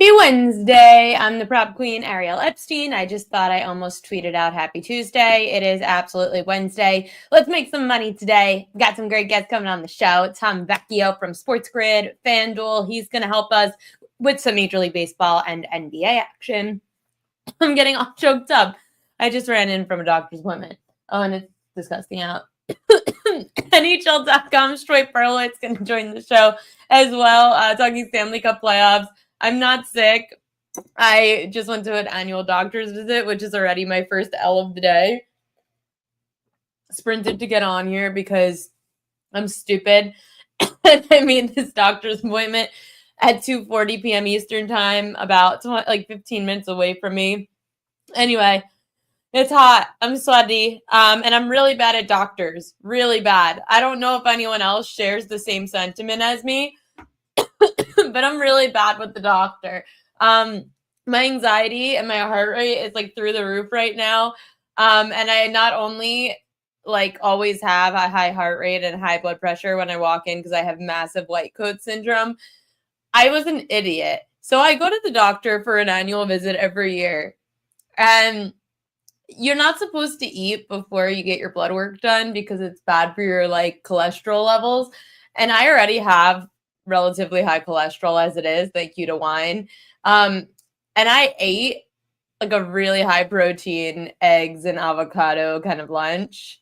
Happy Wednesday. I'm the prop queen, Ariel Epstein. I just thought I almost tweeted out Happy Tuesday. It is absolutely Wednesday. Let's make some money today. We've got some great guests coming on the show. Tom Vecchio from SportsGrid, FanDuel. He's going to help us with some Major League Baseball and NBA action. I'm getting all choked up. I just ran in from a doctor's appointment. Oh, and it's disgusting out. NHL.com's Troy Perlowitz going to join the show as well, talking Stanley Cup playoffs. I'm not sick. I just went to an annual doctor's visit, which is already my first L of the day. Sprinted to get on here because I'm stupid. And I made this doctor's appointment at 2:40 p.m. Eastern time, about 15 minutes away from me. Anyway, it's hot. I'm sweaty. And I'm really bad at doctors. Really bad. I don't know if anyone else shares the same sentiment as me. But I'm really bad with the doctor. My anxiety and my heart rate is through the roof right now. And I not only always have a high heart rate and high blood pressure when I walk in because I have massive white coat syndrome. I was an idiot. So I go to the doctor for an annual visit every year. And you're not supposed to eat before you get your blood work done because it's bad for your cholesterol levels. And I already have relatively high cholesterol as it is, thank you to wine. And I ate a really high protein, eggs and avocado kind of lunch.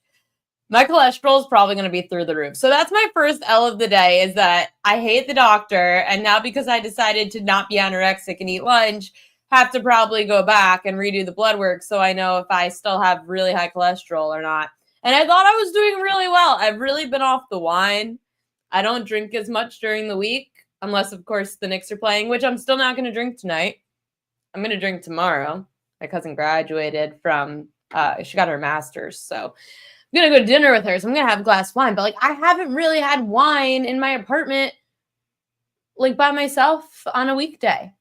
My cholesterol is probably going to be through the roof. So that's my first L of the day, is that I hate the doctor. And now because I decided to not be anorexic and eat lunch, have to probably go back and redo the blood work so I know if I still have really high cholesterol or not. And I thought I was doing really well. I've really been off the wine. I don't drink as much during the week, unless, of course, the Knicks are playing, which I'm still not going to drink tonight. I'm going to drink tomorrow. My cousin graduated from, she got her master's, so I'm going to go to dinner with her, so I'm going to have a glass of wine. But, I haven't really had wine in my apartment, by myself on a weekday.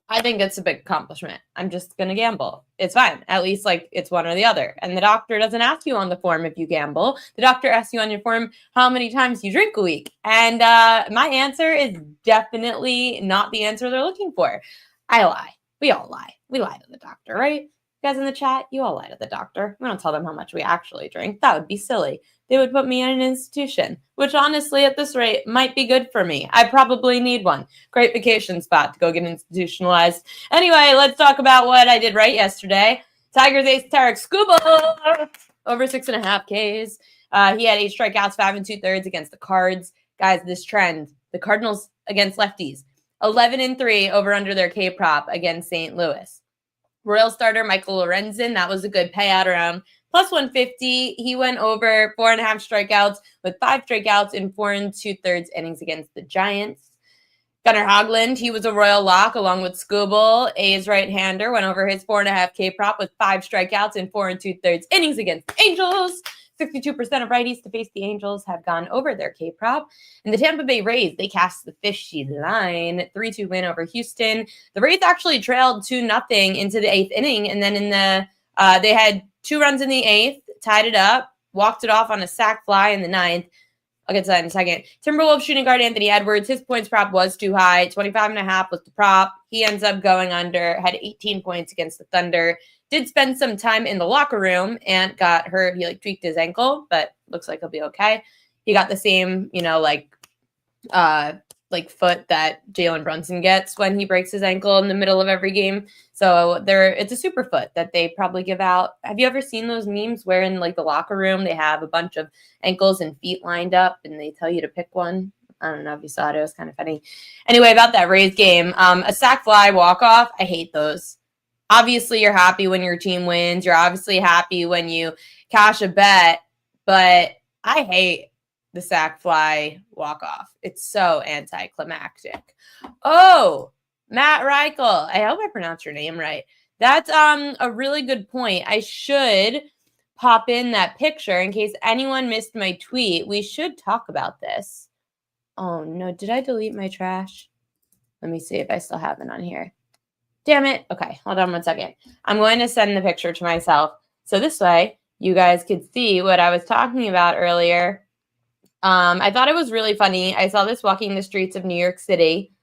I think it's a big accomplishment. I'm just going to gamble. It's fine. At least, it's one or the other. And the doctor doesn't ask you on the form if you gamble. The doctor asks you on your form how many times you drink a week. And my answer is definitely not the answer they're looking for. I lie. We all lie. We lie to the doctor, right? You guys in the chat, you all lie to the doctor. We don't tell them how much we actually drink. That would be silly. They would put me in an institution, which honestly at this rate might be good for me. I probably need one. Great vacation spot to go get institutionalized. Anyway, let's talk about what I did right yesterday. Tigers ace Tarek Skubal over 6.5 Ks. He had 8 strikeouts, 5 2/3 against the Cards. Guys, this trend, the Cardinals against lefties, 11-3 over under their K prop against St. Louis. Royal starter Michael Lorenzen, that was a good payout, around plus 150. He went over 4.5 strikeouts with 5 strikeouts in 4 2/3 innings against the Giants. Gunnar Hoglund, he was a Royal lock along with Skubal. A's right-hander went over his 4.5 K prop with 5 strikeouts in 4 2/3 innings against the Angels. 62% of righties to face the Angels have gone over their K prop. And the Tampa Bay Rays, they cast the fishy line, 3-2 win over Houston. The Rays actually trailed 2-0 into the 8th inning, and then in the they had 2 runs in the 8th, tied it up, walked it off on a sac fly in the 9th. I'll get to that in a second. Timberwolves shooting guard Anthony Edwards, his points prop was too high. 25.5 was the prop. He ends up going under, had 18 points against the Thunder. Did spend some time in the locker room and got hurt. He tweaked his ankle, but looks like he'll be okay. He got the same, foot that Jalen Brunson gets when he breaks his ankle in the middle of every game. So it's a super foot that they probably give out. Have you ever seen those memes where in the locker room they have a bunch of ankles and feet lined up and they tell you to pick one? I don't know if you saw it. It was kind of funny. Anyway, about that Rays game, a sac fly walk-off, I hate those. Obviously, you're happy when your team wins. You're obviously happy when you cash a bet, but I hate the sac fly walk-off. It's so anticlimactic. Oh, Matt Reichel. I hope I pronounced your name right. That's a really good point. I should pop in that picture in case anyone missed my tweet. We should talk about this. Oh, no. Did I delete my trash? Let me see if I still have it on here. Damn it. Okay, hold on one second. I'm going to send the picture to myself. So this way, you guys could see what I was talking about earlier. I thought it was really funny. I saw this walking the streets of New York City.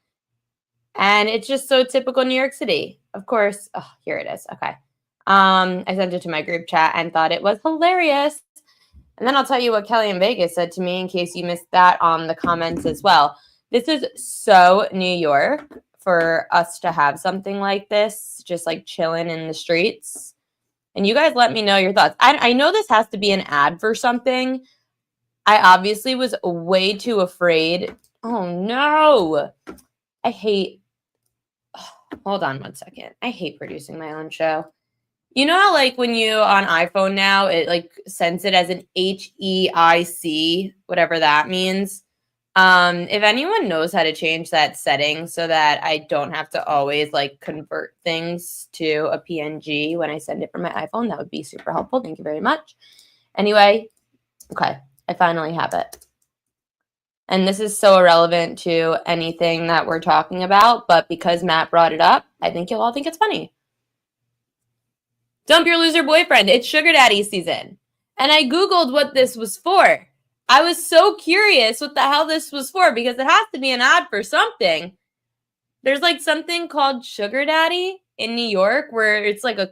And it's just so typical New York City. Of course. Oh, here it is. Okay. I sent it to my group chat and thought it was hilarious. And then I'll tell you what Kelly in Vegas said to me in case you missed that on the comments as well. This is so New York for us to have something like this, just like chilling in the streets. And you guys let me know your thoughts. I know this has to be an ad for something. I obviously was way too afraid. Oh, no. I hate. Hold on one second. I hate producing my own show. You know how like when you on iPhone now, it like sends it as an HEIC, whatever that means. If anyone knows how to change that setting so that I don't have to always like convert things to a PNG when I send it from my iPhone, that would be super helpful. Thank you very much. Anyway, okay, I finally have it. And this is so irrelevant to anything that we're talking about, but because Matt brought it up, I think you'll all think it's funny. Dump your loser boyfriend. It's sugar daddy season. And I Googled what this was for. I was so curious what the hell this was for because it has to be an ad for something. There's like something called Sugar Daddy in New York where it's like a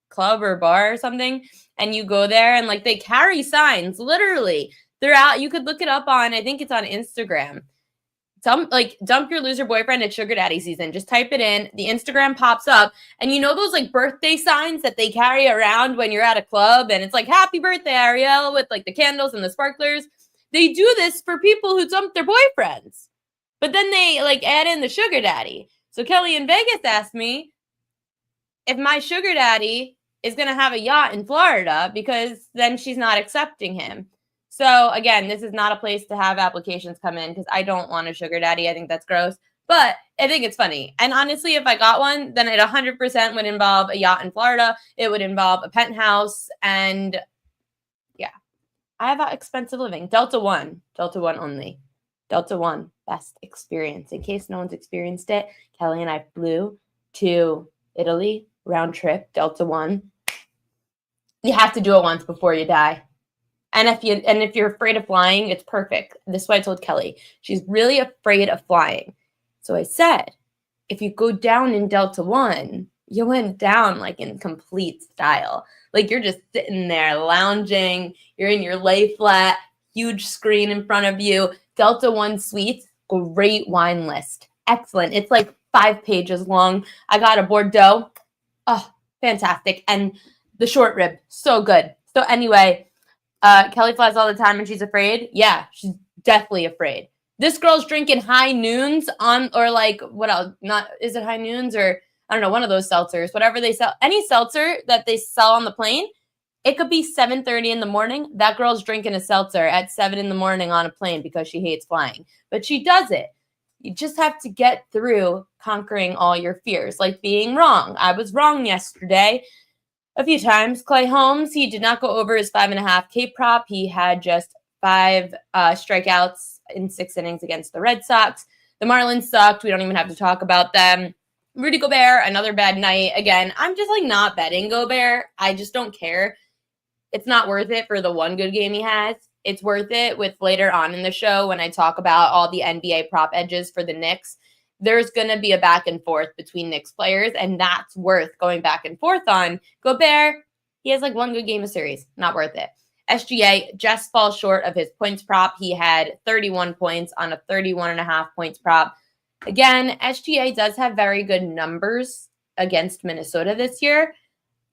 club or bar or something. And you go there and like they carry signs literally throughout. You could look it up on, I think it's on Instagram. Dump your loser boyfriend at sugar daddy season. Just type it in. The Instagram pops up. And you know those like birthday signs that they carry around when you're at a club and it's like, happy birthday, Ariel, with like the candles and the sparklers. They do this for people who dump their boyfriends. But then they like add in the sugar daddy. So Kelly in Vegas asked me if my sugar daddy is going to have a yacht in Florida because then she's not accepting him. So, again, this is not a place to have applications come in because I don't want a sugar daddy. I think that's gross. But I think it's funny. And honestly, if I got one, then it 100% would involve a yacht in Florida. It would involve a penthouse. And, yeah, I have expensive living. Delta One only. Delta One, best experience. In case no one's experienced it, Kelly and I flew to Italy, round trip, Delta One. You have to do it once before you die. And if you're afraid of flying, it's perfect. This is what I told Kelly. She's really afraid of flying. So I said, if you go down in Delta One, you went down like in complete style. Like you're just sitting there lounging. You're in your lay flat, huge screen in front of you. Delta One suites, great wine list. Excellent. It's like 5 pages long. I got a Bordeaux. Oh, fantastic. And the short rib, so good. So anyway, Kelly flies all the time and she's afraid. Yeah, she's definitely afraid. This girl's drinking High Noons or like, what else? Is it High Noons or I don't know, one of those seltzers, whatever they sell. Any seltzer that they sell on the plane, it could be 7:30 in the morning. That girl's drinking a seltzer at 7 in the morning on a plane because she hates flying. But she does it. You just have to get through conquering all your fears, like being wrong. I was wrong yesterday. A few times. Clay Holmes, he did not go over his 5.5 K prop. He had just 5 strikeouts in 6 innings against the Red Sox. The Marlins sucked. We don't even have to talk about them. Rudy Gobert, another bad night. Again, I'm just like not betting Gobert. I just don't care. It's not worth it for the one good game he has. It's worth it with later on in the show when I talk about all the NBA prop edges for the Knicks. There's going to be a back and forth between Knicks players, and that's worth going back and forth on. Gobert, he has like one good game a series. Not worth it. SGA just falls short of his points prop. He had 31 points on a 31.5 points prop. Again, SGA does have very good numbers against Minnesota this year,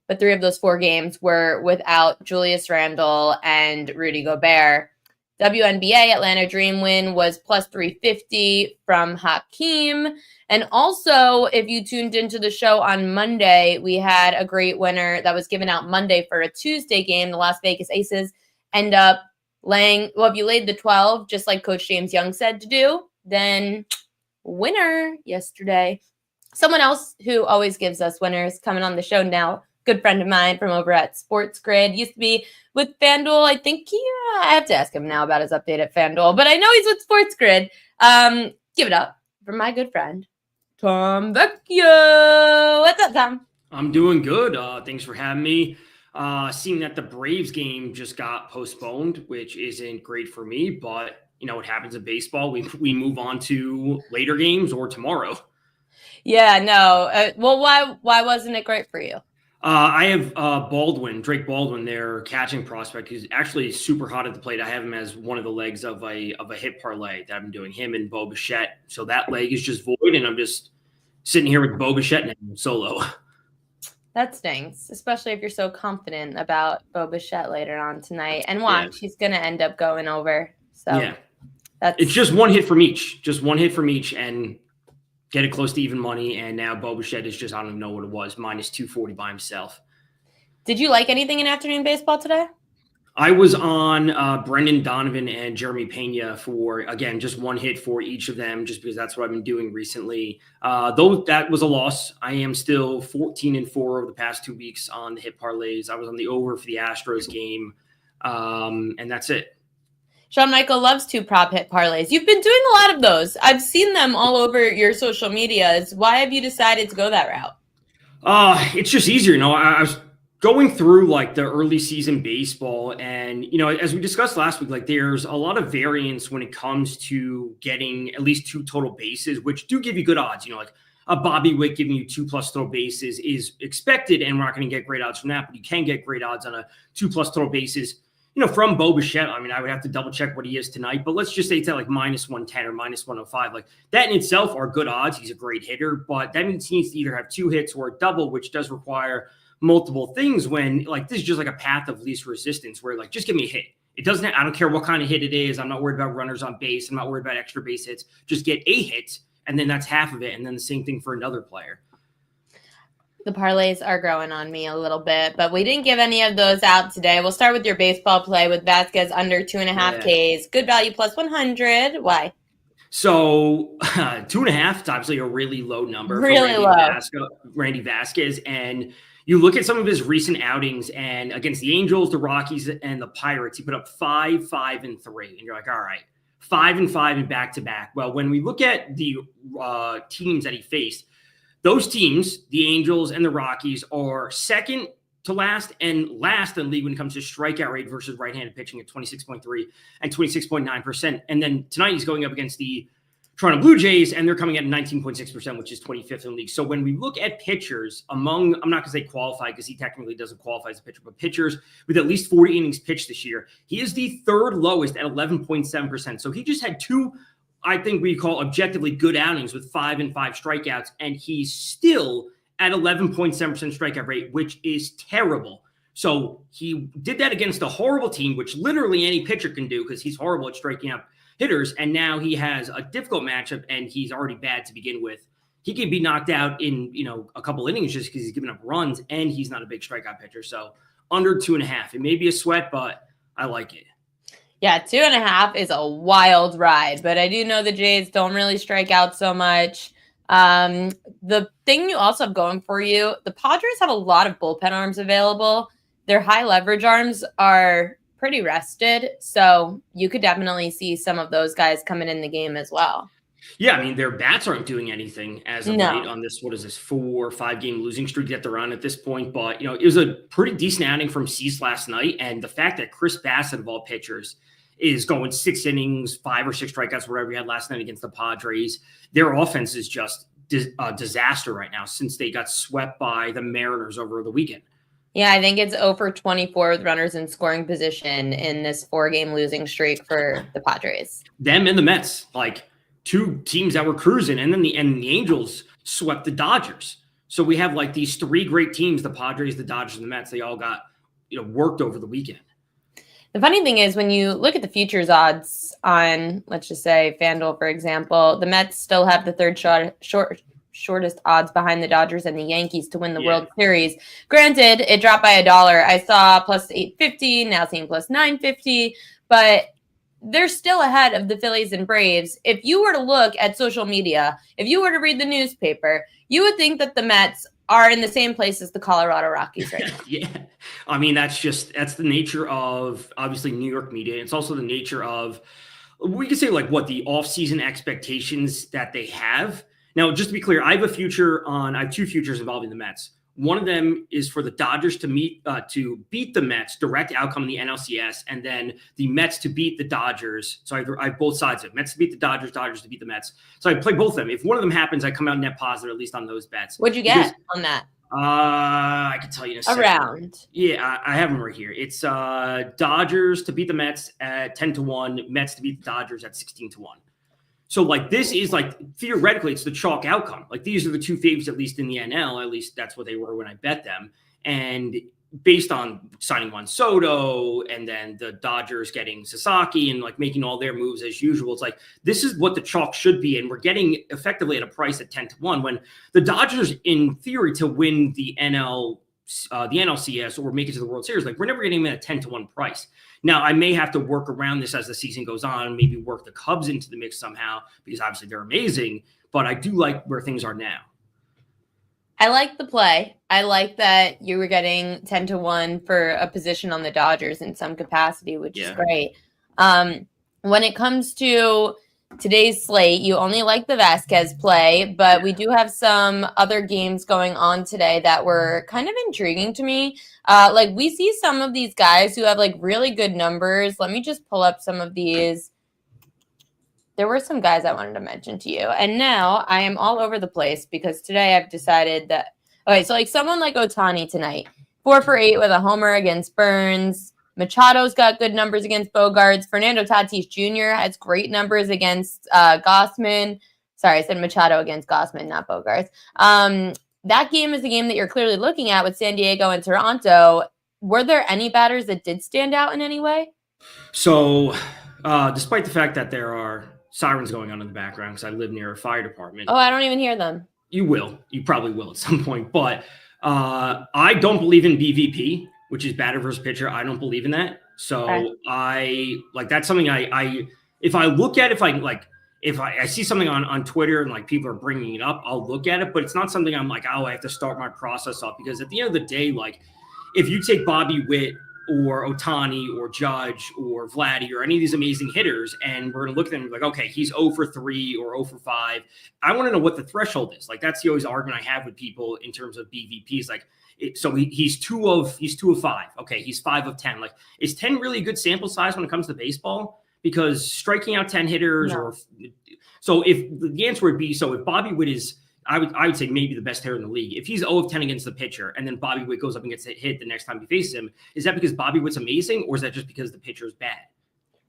but 3 of those 4 games were without Julius Randle and Rudy Gobert. WNBA Atlanta Dream win was plus 350 from Hakeem. And also, if you tuned into the show on Monday, we had a great winner that was given out Monday for a Tuesday game. The Las Vegas Aces end up laying, well, if you laid the 12, just like Coach James Young said to do, then winner yesterday. Someone else who always gives us winners coming on the show now, good friend of mine from over at SportsGrid, used to be with FanDuel. I think I have to ask him now about his update at FanDuel, but I know he's with SportsGrid. Give it up for my good friend, Tom Vecchio. What's up, Tom? I'm doing good. Thanks for having me. Seeing that the Braves game just got postponed, which isn't great for me, but you know what happens in baseball. We move on to later games or tomorrow. Yeah, no. Well, why wasn't it great for you? I have Drake Baldwin, their catching prospect, who's actually super hot at the plate. I have him as one of the legs of a hit parlay that I've been doing, him and Bo Bichette. So that leg is just void, and I'm just sitting here with Bo Bichette now solo. That stinks, especially if you're so confident about Bo Bichette later on tonight. And watch, he's going to end up going over. So yeah, it's just one hit from each, and get it close to even money. And now Bo Bichette is just, I don't even know what it was, minus 240 by himself. Did you like anything in afternoon baseball today? I was on Brendan Donovan and Jeremy Pena for, again, just one hit for each of them, just because that's what I've been doing recently. Though that was a loss, I am still 14-4 over the past 2 weeks on the hit parlays. I was on the over for the Astros game, and that's it. Sean Michael loves 2 prop hit parlays. You've been doing a lot of those. I've seen them all over your social medias. Why have you decided to go that route? It's just easier. I was going through like the early season baseball, and as we discussed last week, like there's a lot of variance when it comes to getting at least 2 total bases, which do give you good odds. Like a Bobby Witt giving you 2+ total bases is expected, and we're not going to get great odds from that, but you can get great odds on a 2+ total bases. From Bo Bichette. I mean, I would have to double check what he is tonight, but let's just say it's at like minus 110 or minus 105. Like that in itself are good odds. He's a great hitter, but that means he needs to either have 2 hits or a double, which does require multiple things, when like this is just like a path of least resistance, where like just give me a hit. It doesn't, I don't care what kind of hit it is. I'm not worried about runners on base. I'm not worried about extra base hits. Just get a hit, and then that's half of it. And then the same thing for another player. The parlays are growing on me a little bit, but we didn't give any of those out today. We'll start with your baseball play with Vasquez under 2.5 Ks. Good value plus 100. Why? So 2.5 is obviously a really low number for Randy Vasquez. And you look at some of his recent outings, and against the Angels, the Rockies, and the Pirates, he put up 5, 5, and 3. And you're like, all right, 5 and 5 and back-to-back. Well, when we look at the teams that he faced, those teams, the Angels and the Rockies, are second to last and last in the league when it comes to strikeout rate versus right-handed pitching at 26.3 and 26.9%. And then tonight he's going up against the Toronto Blue Jays, and they're coming at 19.6%, which is 25th in the league. So when we look at pitchers among, I'm not going to say qualified because he technically doesn't qualify as a pitcher, but pitchers with at least 40 innings pitched this year, he is the 3rd lowest at 11.7%. So he just had 2, I think we call objectively good outings with 5 and 5 strikeouts, and he's still at 11.7% strikeout rate, which is terrible. So he did that against a horrible team, which literally any pitcher can do because he's horrible at striking out hitters. And now he has a difficult matchup, and he's already bad to begin with. He can be knocked out in, a couple innings just because he's giving up runs, and he's not a big strikeout pitcher. So under 2.5, it may be a sweat, but I like it. Yeah, 2.5 is a wild ride, but I do know the Jays don't really strike out so much. The thing you also have going for you, the Padres have a lot of bullpen arms available. Their high leverage arms are pretty rested, so you could definitely see some of those guys coming in the game as well. Yeah, I mean, their bats aren't doing anything as of late on this, 4 or 5 game losing streak that they're on at this point. But, it was a pretty decent outing from Cease last night. And the fact that Chris Bassett, of all pitchers, is going 6 innings, 5 or 6 strikeouts, whatever he had last night against the Padres, their offense is just a disaster right now since they got swept by the Mariners over the weekend. Yeah, I think it's 0 for 24 with runners in scoring position in this 4-game losing streak for the Padres. Them and the Mets, like 2 teams that were cruising, and then the Angels swept the Dodgers. So we have like these 3 great teams, the Padres, the Dodgers, and the Mets. They all got worked over the weekend. The funny thing is when you look at the futures odds on, let's just say, FanDuel, for example, the Mets still have the 3rd shortest odds behind the Dodgers and the Yankees to win the World Series. Granted, it dropped by $1. I saw plus 850, now seeing plus 950, but they're still ahead of the Phillies and Braves. If you were to look at social media, if you were to read the newspaper, you would think that the Mets are in the same place as the Colorado Rockies right now. Yeah. I mean, that's the nature of obviously New York media. It's also the nature of, we could say like what the offseason expectations that they have. Now, just to be clear, I have 2 futures involving the Mets. One of them is for the Dodgers to beat the Mets, direct outcome in the NLCS, and then the Mets to beat the Dodgers. So I have both sides of it. Mets to beat the Dodgers, Dodgers to beat the Mets. So I play both of them. If one of them happens, I come out net positive, at least on those bets. What'd you get on that? I can tell you in a second. Around. Yeah, I have them right here. It's Dodgers to beat the Mets at 10-1, Mets to beat the Dodgers at 16-1. So, like, this is, like, theoretically, it's the chalk outcome. Like, these are the two favorites, at least in the NL. At least that's what they were when I bet them. And based on signing Juan Soto and then the Dodgers getting Sasaki and, like, making all their moves as usual, it's like, this is what the chalk should be. And we're getting effectively at a price at 10-1 when the Dodgers, in theory, to win the NLCS or make it to the World Series, like, we're never getting them at a 10-1 price. Now, I may have to work around this as the season goes on, maybe work the Cubs into the mix somehow, because obviously they're amazing, but I do like where things are now. I like the play. I like that you were getting 10-1 for a position on the Dodgers in some capacity, which is great. When it comes to today's slate, you only like the Vasquez play, but we do have some other games going on today that were kind of intriguing to me. Like, we see some of these guys who have, like, really good numbers. Let me just pull up some of these. There were some guys I wanted to mention to you. And now I am all over the place because today I've decided that, okay, so, like, someone like Ohtani tonight, 4 for 8 with a homer against Burns. Machado's got good numbers against Bogarts. Fernando Tatis Jr. has great numbers against Gossman. Sorry, I said Machado against Gossman, not Bogarts. That game is the game that you're clearly looking at with San Diego and Toronto. Were there any batters that did stand out in any way? So, despite the fact that there are sirens going on in the background, because I live near a fire department. Oh, I don't even hear them. You will. You probably will at some point. But I don't believe in BVP, which is batter versus pitcher. I don't believe in that. So I like, that's something if I see something on Twitter and, like, people are bringing it up, I'll look at it, but it's not something I'm like, oh, I have to start my process up, because at the end of the day, like, if you take Bobby Witt or Ohtani or Judge or Vladdy or any of these amazing hitters, and we're going to look at them and be like, okay, he's 0 for 3 or 0 for 5. I want to know what the threshold is. Like, that's the always argument I have with people in terms of BVPs. Like, so he's 2 of 5. Okay, he's 5 of 10. Like, is 10 really a good sample size when it comes to baseball? Because striking out 10 hitters, so if the answer would be, so if Bobby Witt is, I would say maybe the best hitter in the league. If he's 0 of 10 against the pitcher, and then Bobby Witt goes up and gets hit the next time he faces him, is that because Bobby Witt's amazing, or is that just because the pitcher is bad?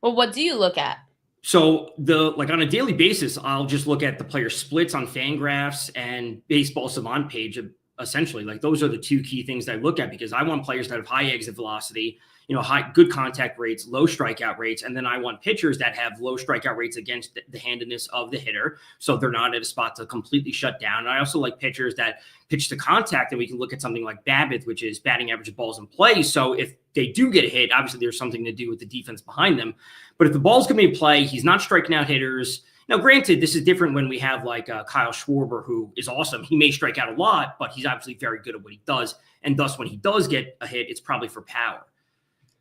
Well, what do you look at? So on a daily basis, I'll just look at the player splits on Fangraphs and Baseball Savant page. Essentially, like, those are the two key things that I look at, because I want players that have high exit velocity, good contact rates, low strikeout rates. And then I want pitchers that have low strikeout rates against the handedness of the hitter, so they're not at a spot to completely shut down. And I also like pitchers that pitch to contact, and we can look at something like BABIP, which is batting average of balls in play. So if they do get a hit, obviously there's something to do with the defense behind them. But if the ball's going to be in play, he's not striking out hitters. Now, granted, this is different when we have, like, Kyle Schwarber, who is awesome. He may strike out a lot, but he's obviously very good at what he does. And thus, when he does get a hit, it's probably for power.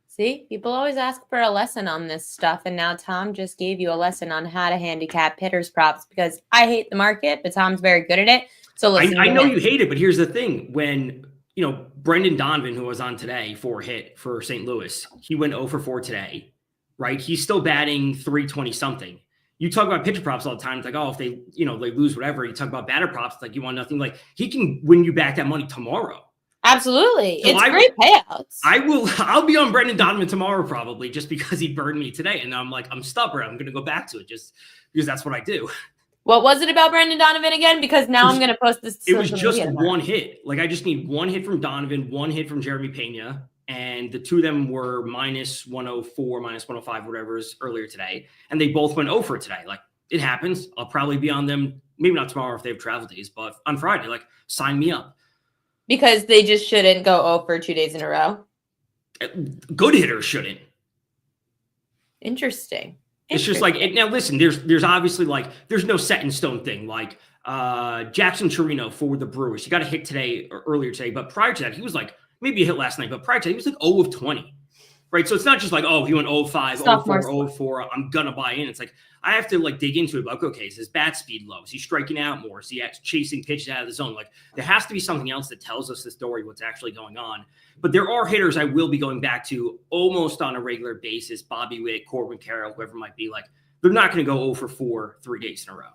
See, people always ask for a lesson on this stuff. And now Tom just gave you a lesson on how to handicap hitters props, because I hate the market, but Tom's very good at it. So listen, I know you hate it, but here's the thing. When, Brendan Donovan, who was on today for a hit for St. Louis, he went 0 for 4 today, right? He's still batting 320 something. You talk about pitcher props all the time. It's like, oh, if they, they lose whatever. You talk about batter props. It's like, you want nothing. Like, he can win you back that money tomorrow. Absolutely. So it's great payouts. I'll be on Brendan Donovan tomorrow, probably, just because he burned me today. And I'm like, I'm stubborn. I'm going to go back to it just because that's what I do. What was it about Brendan Donovan again? Because now I'm going to post this. It was just one hit. Like, I just need one hit from Donovan, one hit from Jeremy Pena. And the two of them were minus 104, minus 105, whatever is earlier today. And they both went 0 for today. Like, it happens. I'll probably be on them, maybe not tomorrow if they have travel days, but on Friday, like, sign me up. Because they just shouldn't go 0 for 2 days in a row. Good hitters shouldn't. Interesting. It's just like, now listen, there's obviously, like, there's no set in stone thing. Like, Jackson Chirino for the Brewers, he got a hit today or earlier today, but prior to that, he was like, maybe a hit last night, but prior to that, he was like 0 of 20. right? So it's not just like, oh, he went 0-5, Sophomore 0-4, 0-4. I'm going to buy in. It's like, I have to like dig into it. Like, okay, is his bat speed low? Is he striking out more? Is he chasing pitches out of the zone? Like, there has to be something else that tells us the story, what's actually going on. But there are hitters I will be going back to almost on a regular basis. Bobby Witt, Corbin Carroll, whoever it might be. Like, they're not going to go 0-4 3 days in a row.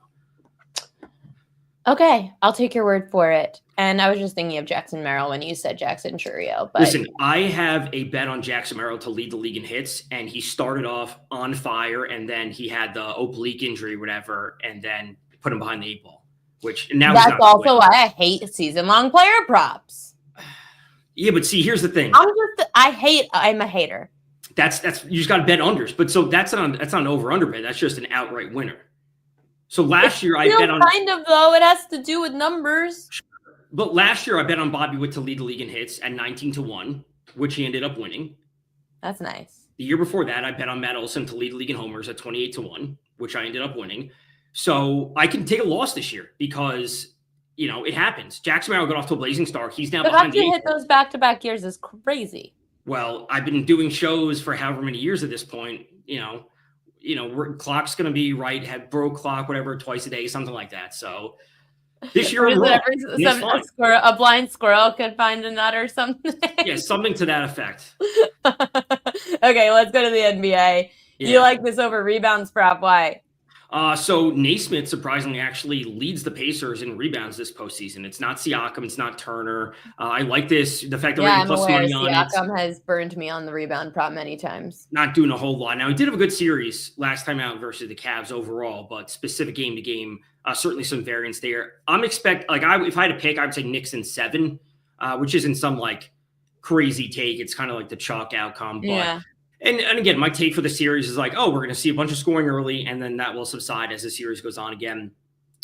Okay, I'll take your word for it. And I was just thinking of Jackson Merrill when you said Jackson Chourio. But listen, I have a bet on Jackson Merrill to lead the league in hits, and he started off on fire, and then he had the oblique injury, whatever, and then put him behind the 8 ball. Which now that's also why I hate season-long player props. Yeah, but see, here's the thing. I'm a hater. That's you just got to bet unders, but so that's not an over-under bet. That's just an outright winner. So last year I bet on kind of though. It has to do with numbers. But last year I bet on Bobby Witt to lead the league in hits at 19-1, which he ended up winning. That's nice. The year before that, I bet on Matt Olson to lead the league in homers at 28-1, which I ended up winning. So I can take a loss this year because it happens. Jackson Merrill got off to a blazing start. He's now behind the 8 ball. Hit those back-to-back years is crazy. Well, I've been doing shows for however many years at this point. Clock's going to be right, have broke clock, whatever, twice a day, something like that. So this year, a blind squirrel could find a nut or something. Yeah, something to that effect. Okay, let's go to the NBA. Yeah. You like this over rebounds prop? Why? So Naismith surprisingly actually leads the Pacers in rebounds this postseason. It's not Siakam, it's not Turner. I like this. The fact that we're getting plus money on it. Siakam has burned me on the rebound prop many times. Not doing a whole lot. Now, he did have a good series last time out versus the Cavs overall, but specific game to game, certainly some variance there. If I had to pick, I would say Knicks in 7, which isn't some like crazy take. It's kind of like the chalk outcome, but. Yeah. And again, my take for the series is like, oh, we're going to see a bunch of scoring early, and then that will subside as the series goes on again.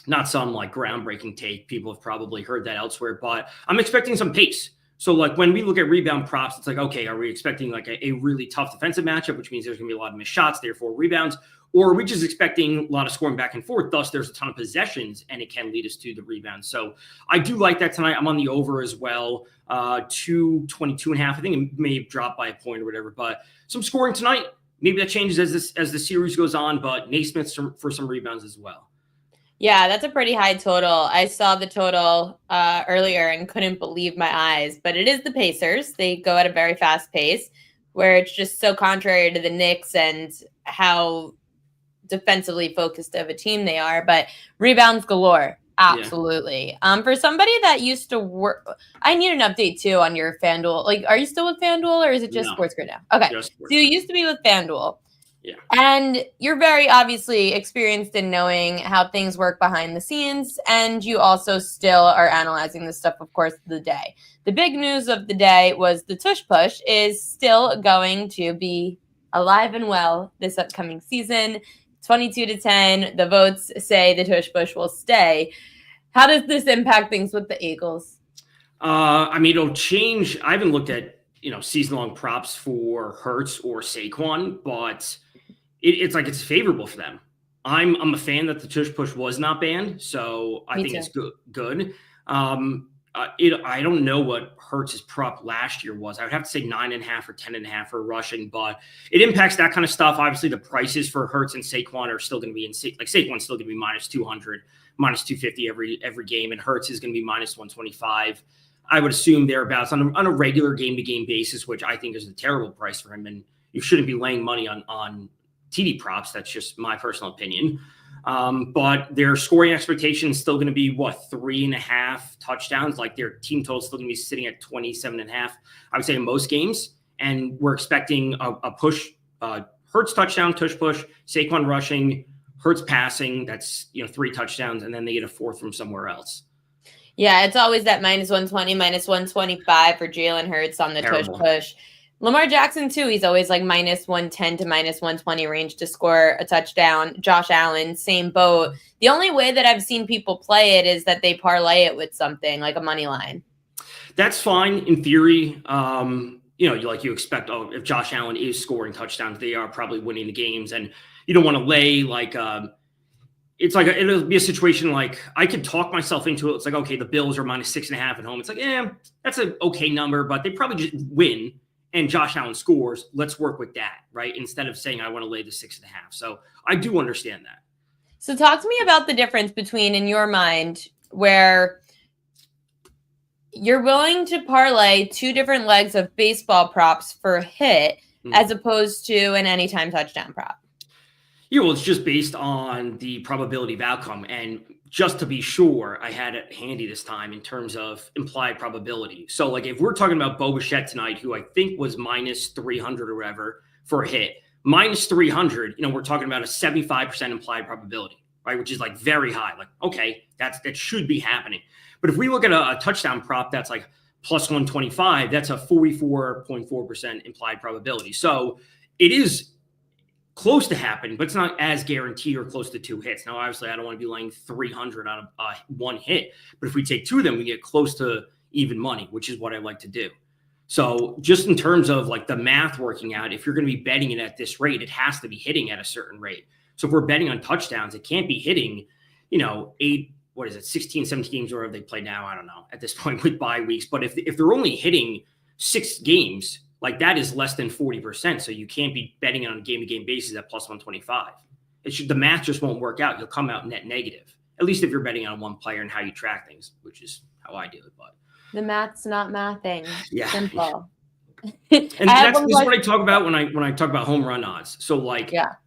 Not some like groundbreaking take. People have probably heard that elsewhere, but I'm expecting some pace. So like when we look at rebound props, it's like, okay, are we expecting like a really tough defensive matchup, which means there's going to be a lot of missed shots, therefore rebounds, or are we just expecting a lot of scoring back and forth? Thus, there's a ton of possessions, and it can lead us to the rebound. So I do like that tonight. I'm on the over as well, 222.5. I think it may have dropped by a point or whatever, but some scoring tonight. Maybe that changes as the series goes on, but Naismith for some rebounds as well. Yeah, that's a pretty high total. I saw the total earlier and couldn't believe my eyes, but it is the Pacers. They go at a very fast pace where it's just so contrary to the Knicks and how defensively focused of a team they are, but rebounds galore. Absolutely. Yeah. For somebody that used to work, I need an update too on your FanDuel. Like, are you still with FanDuel or is it just SportsGrid now? Okay. So you used to be with FanDuel. Yeah. And you're very obviously experienced in knowing how things work behind the scenes. And you also still are analyzing the stuff, of course, of the day. The big news of the day was the Tush push is still going to be alive and well this upcoming season. 22-10. The votes say the Tush push will stay. How does this impact things with the Eagles? It'll change. I haven't looked at season-long props for Hurts or Saquon, but it's like it's favorable for them. I'm a fan that the Tush push was not banned, so I think it's good. I don't know what Hurts' prop last year was. I would have to say 9.5 or 10.5 for rushing, but it impacts that kind of stuff. Obviously, the prices for Hurts and Saquon are still going to be Saquon's still going to be minus 200, minus 250 every game, and Hurts is going to be minus 125. I would assume thereabouts on a regular game-to-game basis, which I think is a terrible price for him, and you shouldn't be laying money on TD props. That's just my personal opinion. But their scoring expectation is still going to be 3.5 touchdowns. Like their team total is still going to be sitting at 27.5. I would say in most games, and we're expecting a push. Hurts touchdown, Tush push, Saquon rushing, Hurts passing. That's 3 touchdowns, and then they get a 4th from somewhere else. Yeah, it's always that minus 120, minus 125 for Jalen Hurts on the Tush push. Lamar Jackson, too, he's always like minus 110 to minus 120 range to score a touchdown. Josh Allen, same boat. The only way that I've seen people play it is that they parlay it with something like a money line. That's fine in theory. You expect, if Josh Allen is scoring touchdowns, they are probably winning the games. And you don't want to lay it'll be a situation like I could talk myself into it. It's like, okay, the Bills are minus 6.5 at home. It's like, that's an okay number, but they probably just win. and Josh Allen scores, let's work with that, right? Instead of saying I want to lay the 6.5. So I do understand that. So talk to me about the difference between, in your mind, where you're willing to parlay two different legs of baseball props for a hit as opposed to an anytime touchdown prop. Yeah, well, it's just based on the probability of outcome. And just to be sure, I had it handy this time in terms of implied probability. So, like, if we're talking about Bo Bichette tonight, who I think was minus 300 or whatever for a hit, minus 300, we're talking about a 75% implied probability, right? Which is like very high. Like, okay, that should be happening. But if we look at a touchdown prop that's like plus 125, that's a 44.4% implied probability. So it is close to happening, but it's not as guaranteed or close to two hits. Now, obviously, I don't want to be laying 300 on one hit, but if we take two of them, we get close to even money, which is what I like to do. So just in terms of like the math working out, if you're going to be betting it at this rate, it has to be hitting at a certain rate. So if we're betting on touchdowns, it can't be hitting, 16, 17 games, or have they played now? I don't know at this point with bye weeks. But if they're only hitting 6 games, like that is less than 40%. So you can't be betting on a game-to-game basis at plus 125. The math just won't work out. You'll come out net negative, at least if you're betting on one player and how you track things, which is how I do it. But the math's not mathing. Yeah. Simple. And this is what I talk about when I talk about home run odds. So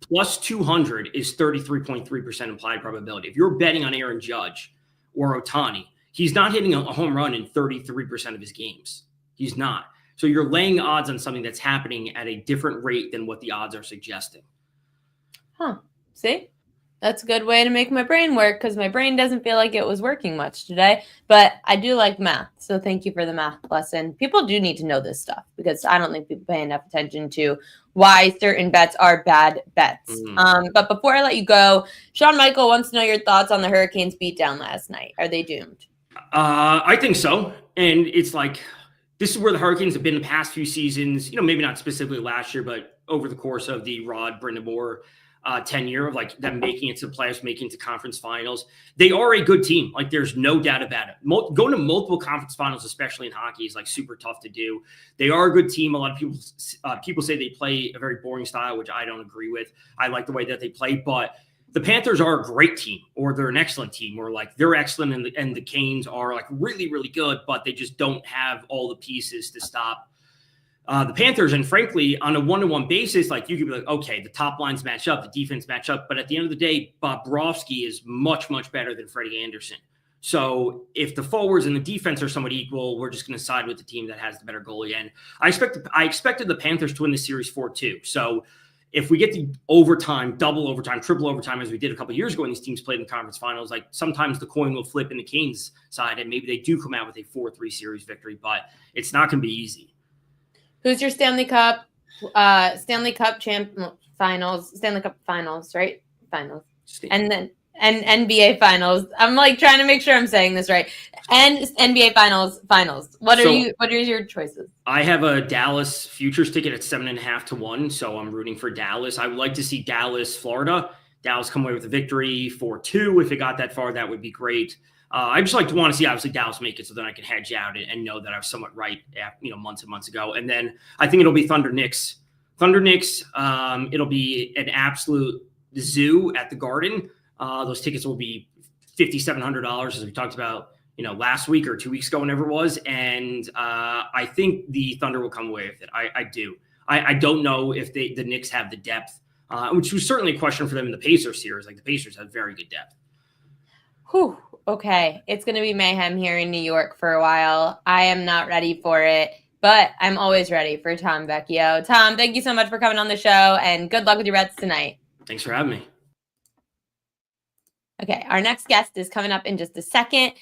plus 200 is 33.3% implied probability. If you're betting on Aaron Judge or Ohtani, he's not hitting a home run in 33% of his games. He's not. So you're laying odds on something that's happening at a different rate than what the odds are suggesting. Huh. See? That's a good way to make my brain work, because my brain doesn't feel like it was working much today. But I do like math. So thank you for the math lesson. People do need to know this stuff, because I don't think people pay enough attention to why certain bets are bad bets. But before I let you go, Sean Michael wants to know your thoughts on the Hurricanes beatdown last night. Are they doomed? I think so. And it's like, this is where the Hurricanes have been the past few seasons, maybe not specifically last year, but over the course of the Rod Brind'Amour tenure of like them making it to the playoffs, making it to conference finals. They are a good team. Like, there's no doubt about it. Going to multiple conference finals, especially in hockey, is like super tough to do. They are a good team. A lot of people say they play a very boring style, which I don't agree with. I like the way that they play, but the Panthers are a great team, or they're an excellent team, or like they're excellent, and the Canes are like really, really good, but they just don't have all the pieces to stop the Panthers. And frankly, on a one-to-one basis, like you could be like, okay, the top lines match up, the defense match up. But at the end of the day, Bobrovsky is much, much better than Freddie Anderson. So if the forwards and the defense are somewhat equal, we're just going to side with the team that has the better goalie. And I expected the Panthers to win the series 4-2. So if we get the overtime, double overtime, triple overtime, as we did a couple of years ago when these teams played in the conference finals, like sometimes the coin will flip in the Canes side and maybe they do come out with a 4-3 series victory, but it's not going to be easy. Who's your Stanley Cup finals, right? Finals. And then NBA finals. I'm like trying to make sure I'm saying this right. And NBA finals. What are your choices? I have a Dallas futures ticket at 7.5 to 1. So I'm rooting for Dallas. I would like to see Dallas, Florida. Dallas come away with a victory 4-2. If it got that far, that would be great. I just want to see, obviously, Dallas make it so then I can hedge out and know that I was somewhat right, months and months ago. And then I think it'll be Thunder Knicks. It'll be an absolute zoo at the Garden. Those tickets will be $5,700, as we talked about, last week or 2 weeks ago, whenever it was. And I think the Thunder will come away with it. I do. I don't know if the Knicks have the depth, which was certainly a question for them in the Pacers series. Like, the Pacers have very good depth. Whew. Okay. It's going to be mayhem here in New York for a while. I am not ready for it, but I'm always ready for Tom Vecchio. Tom, thank you so much for coming on the show, and good luck with your bets tonight. Thanks for having me. Okay. Our next guest is coming up in just a second.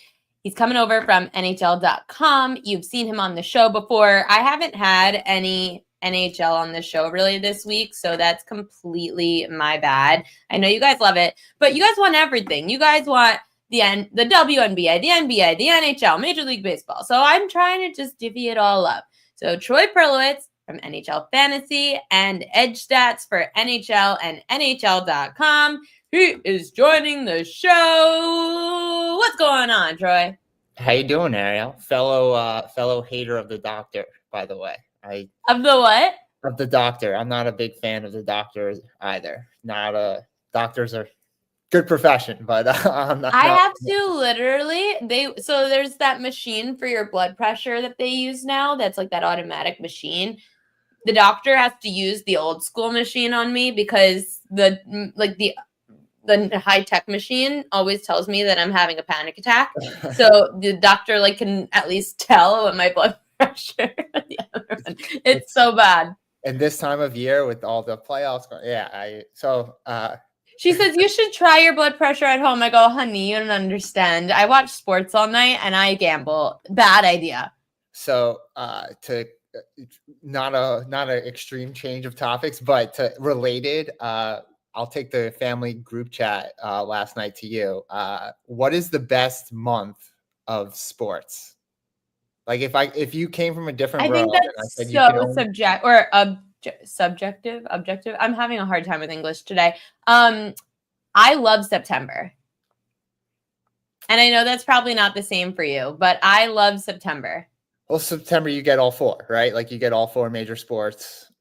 He's coming over from NHL.com. You've seen him on the show before. I haven't had any NHL on the show really this week, so that's completely my bad. I know you guys love it, but you guys want everything. You guys want the WNBA, the NBA, the NHL, Major League Baseball. So I'm trying to just divvy it all up. So Troy Perlowitz from NHL Fantasy and Edge Stats for NHL and NHL.com, he is joining the show. What's going on, Troy? How you doing, Ariel? Fellow hater of the doctor, by the way. Of the what? Of the doctor. I'm not a big fan of the doctor either. Doctors are good profession, but I have to literally there's that machine for your blood pressure that they use now. That's like that automatic machine. The doctor has to use the old school machine on me because the high tech machine always tells me that I'm having a panic attack. So the doctor can at least tell what my blood pressure. It's so bad. And this time of year with all the playoffs, she says, you should try your blood pressure at home. I go, honey, you don't understand. I watch sports all night and I gamble. Bad idea. So to not an extreme change of topics, but related, I'll take the family group chat last night to you. What is the best month of sports? Like if you came from a different world, I think that's subjective. I'm having a hard time with English today. I love September. And I know that's probably not the same for you, but I love September. Well, September, you get all four, right? Like you get all four major sports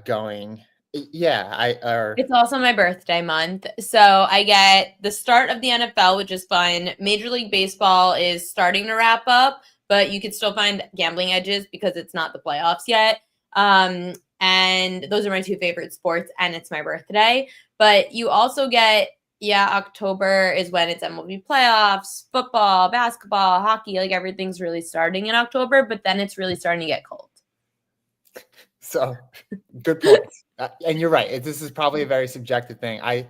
going. Yeah. It's also my birthday month. So I get the start of the NFL, which is fun. Major League Baseball is starting to wrap up, but you could still find gambling edges because it's not the playoffs yet. And those are my two favorite sports, and it's my birthday. But you also get, October is when it's MLB playoffs, football, basketball, hockey, everything's really starting in October, but then it's really starting to get cold. So good points. And you're right. This is probably a very subjective thing. I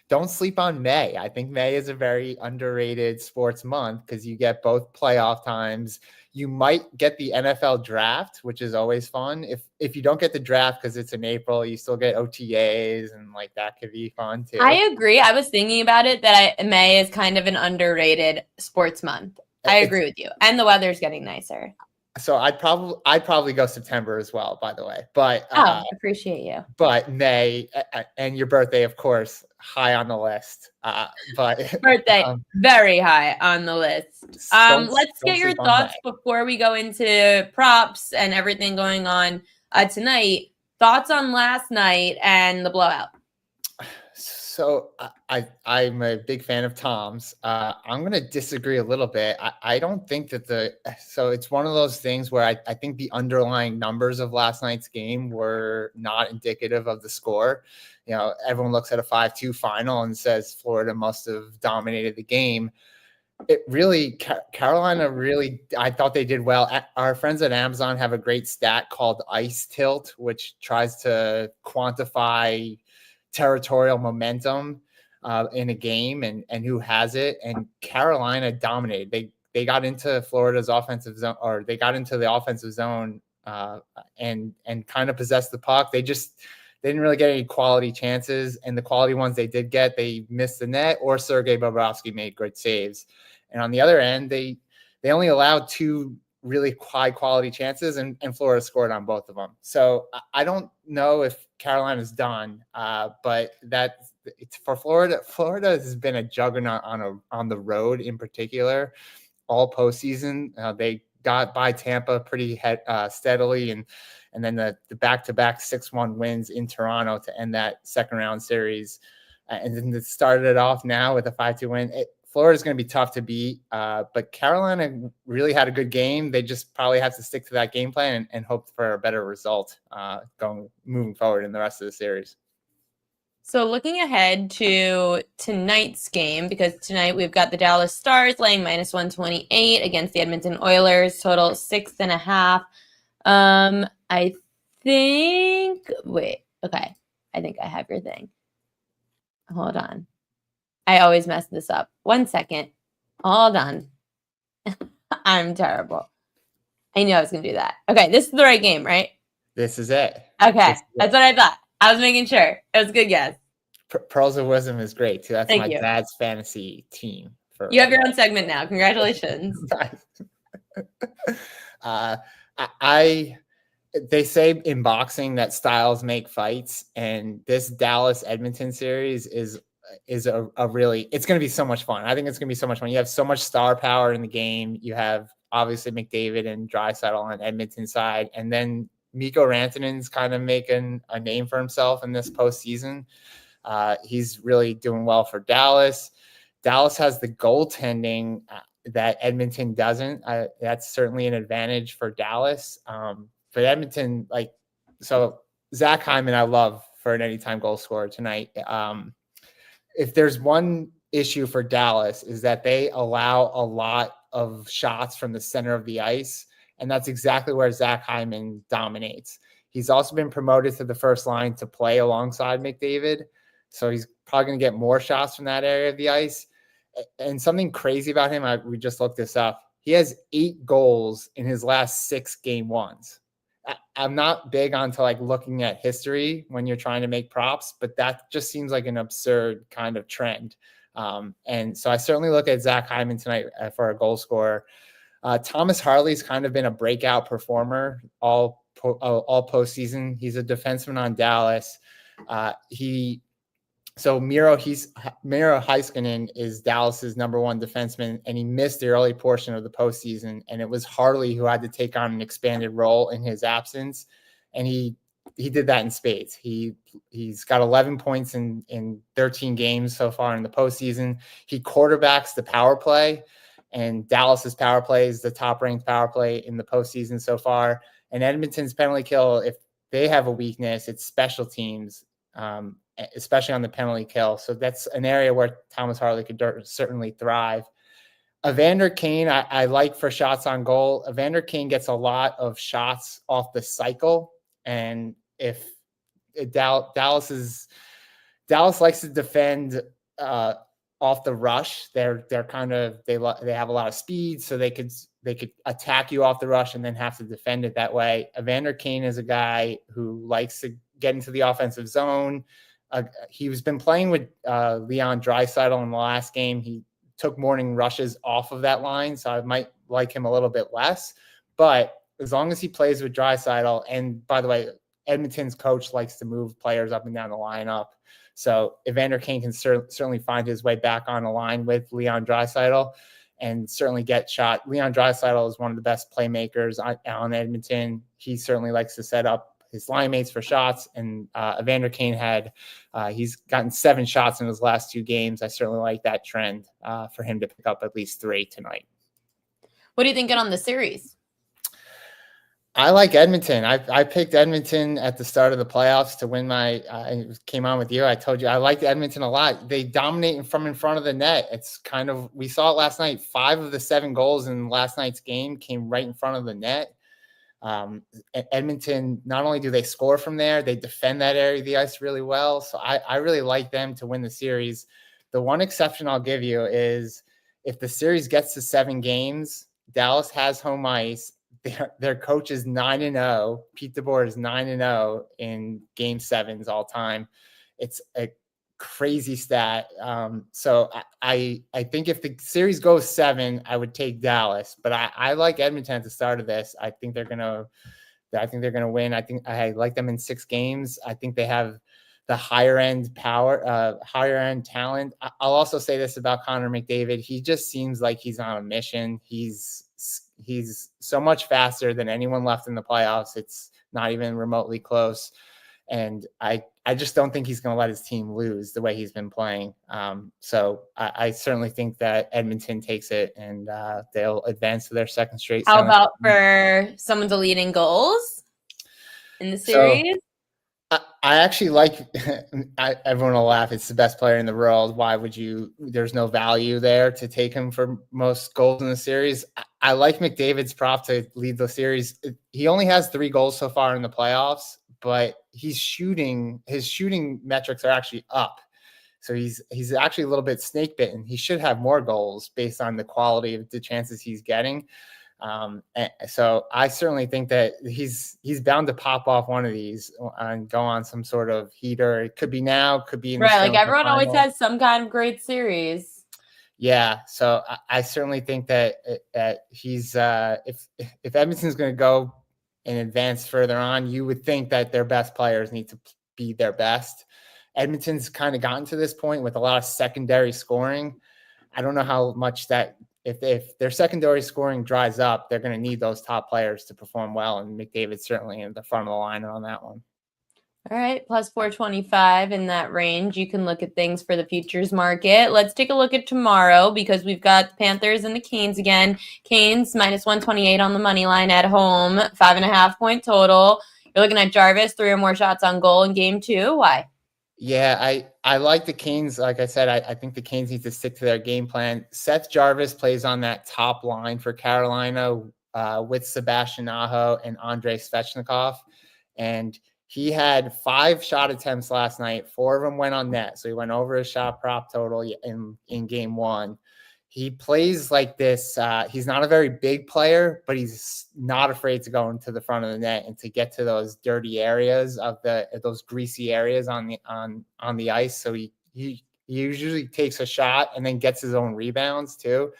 don't sleep on May. I think May is a very underrated sports month because you get both playoff times. You might get the NFL draft, which is always fun. If you don't get the draft because it's in April, you still get OTAs and that could be fun too. I agree. I was thinking about it that May is kind of an underrated sports month. I agree with you. And the weather's getting nicer. So I'd probably go September as well, by the way. But appreciate you. But May and your birthday, of course, high on the list. But birthday very high on the list. Let's get your thoughts before we go into props and everything going on tonight. Thoughts on last night and the blowout. So I'm a big fan of Tom's. I'm going to disagree a little bit. I don't think that so it's one of those things where I think the underlying numbers of last night's game were not indicative of the score. Everyone looks at a 5-2 final and says Florida must have dominated the game. It really, Carolina really, I thought they did well. Our friends at Amazon have a great stat called Ice Tilt, which tries to quantify territorial momentum in a game and who has it. And Carolina dominated. They got into Florida's offensive zone, or they got into the offensive zone and kind of possessed the puck. They didn't really get any quality chances, and the quality ones they did get, they missed the net, or Sergei Bobrovsky made great saves. And on the other end, they only allowed two really high quality chances, and Florida scored on both of them. So I don't know if Carolina's done, but it's for Florida. Florida has been a juggernaut on the road in particular all postseason. They got by Tampa pretty steadily, and then the back-to-back 6-1 wins in Toronto to end that second round series, and then it started it off now with a 5-2 win. Florida's going to be tough to beat, but Carolina really had a good game. They just probably have to stick to that game plan and hope for a better result moving forward in the rest of the series. So looking ahead to tonight's game, because tonight we've got the Dallas Stars laying -128 against the Edmonton Oilers, total 6.5. I think I have your thing. Hold on. I always mess this up. 1 second. Hold on. I'm terrible. I knew I was going to do that. Okay, this is the right game, right? This is it. Okay, that's what I thought. I was making sure. It was a good guess. Pearls of Wisdom is great, too. That's Thank my you. dad's fantasy team. You have your own segment now. Congratulations. They say in boxing that styles make fights, and this Dallas Edmonton series is a really, it's going to be so much fun. I think it's going to be so much fun. You have so much star power in the game. You have obviously McDavid and Draisaitl on Edmonton side, and then Mikko Rantanen's kind of making a name for himself in this postseason. He's really doing well for Dallas. Dallas has the goaltending that Edmonton doesn't. That's certainly an advantage for Dallas. But Edmonton, so Zach Hyman, I love for an anytime goal scorer tonight. If there's one issue for Dallas is that they allow a lot of shots from the center of the ice, and that's exactly where Zach Hyman dominates. He's also been promoted to the first line to play alongside McDavid, so he's probably going to get more shots from that area of the ice. And something crazy about him, we just looked this up. He has 8 goals in his last 6 game ones. I'm not big onto looking at history when you're trying to make props, but that just seems like an absurd kind of trend. And so I certainly look at Zach Hyman tonight for a goal scorer. Thomas Harley's kind of been a breakout performer all postseason. He's a defenseman on Dallas. Miro Heiskanen is Dallas's number 1 defenseman, and he missed the early portion of the postseason. And it was Harley who had to take on an expanded role in his absence, and he did that in spades. He's got 11 points in 13 games so far in the postseason. He quarterbacks the power play, and Dallas's power play is the top-ranked power play in the postseason so far. And Edmonton's penalty kill, if they have a weakness, it's special teams. Especially on the penalty kill. So that's an area where Thomas Harley could certainly thrive. Evander Kane, I like for shots on goal. Evander Kane gets a lot of shots off the cycle. And if Dallas likes to defend off the rush, they have a lot of speed, so they could attack you off the rush and then have to defend it that way. Evander Kane is a guy who likes to get into the offensive zone. He's been playing with Leon Draisaitl in the last game. He took morning rushes off of that line, so I might like him a little bit less. But as long as he plays with Draisaitl, and by the way, Edmonton's coach likes to move players up and down the lineup. So Evander Kane can certainly find his way back on a line with Leon Draisaitl and certainly get shot. Leon Draisaitl is one of the best playmakers on Edmonton. He certainly likes to set up his line mates for shots, and Evander Kane he's gotten 7 shots in his last 2 games. I certainly like that trend for him to pick up at least 3 tonight. What are you thinking on the series? I like Edmonton. I picked Edmonton at the start of the playoffs to win I came on with you. I told you I liked Edmonton a lot. They dominate from in front of the net. It's we saw it last night. 5 of the 7 goals in last night's game came right in front of the net. Edmonton, not only do they score from there, they defend that area of the ice really well. So I really like them to win the series. The one exception I'll give you is if the series gets to 7 games, Dallas has home ice. Their coach is 9-0. Pete DeBoer is 9-0 in game 7s all time. It's a crazy stat. So I think if the series goes 7, I would take Dallas, but I like Edmonton at the start of this. I think they're gonna win. I think I like them in 6 games. I think they have the higher end power, higher end talent. I'll also say this about Connor McDavid. He just seems like he's on a mission. He's so much faster than anyone left in the playoffs. It's not even remotely close. And I just don't think he's going to let his team lose the way he's been playing. So I certainly think that Edmonton takes it and they'll advance to their 2nd straight. How about for someone to lead in goals in the series? So, I actually like everyone will laugh. It's the best player in the world. Why would you? There's no value there to take him for most goals in the series. I like McDavid's prop to lead the series. He only has 3 goals so far in the playoffs, but his shooting metrics are actually up. So he's actually a little bit snake bitten. He should have more goals based on the quality of the chances he's getting. So I certainly think that he's bound to pop off one of these and go on some sort of heater. It could be now, could be in the right. Like everyone always has some kind of great series. Yeah, so I certainly think that he's if Edmonton's going to go and advance further on, you would think that their best players need to be their best. Edmonton's kind of gotten to this point with a lot of secondary scoring. I don't know how much that if their secondary scoring dries up, they're going to need those top players to perform well. And McDavid's certainly in the front of the line on that one. All right, plus 425 in that range. You can look at things for the futures market. Let's take a look at tomorrow because we've got the Panthers and the Canes again. Canes minus 128 on the money line at home, 5.5 point total. You're looking at Jarvis, 3 or more shots on goal in game 2. Why? Yeah, I like the Canes. Like I said, I think the Canes need to stick to their game plan. Seth Jarvis plays on that top line for Carolina with Sebastian Aho and Andrei Svechnikov. And he had 5 shot attempts last night. 4 of them went on net. So he went over his shot prop total in game 1. He plays like this. He's not a very big player, but he's not afraid to go into the front of the net and to get to those dirty areas of those greasy areas on the ice. So he usually takes a shot and then gets his own rebounds too.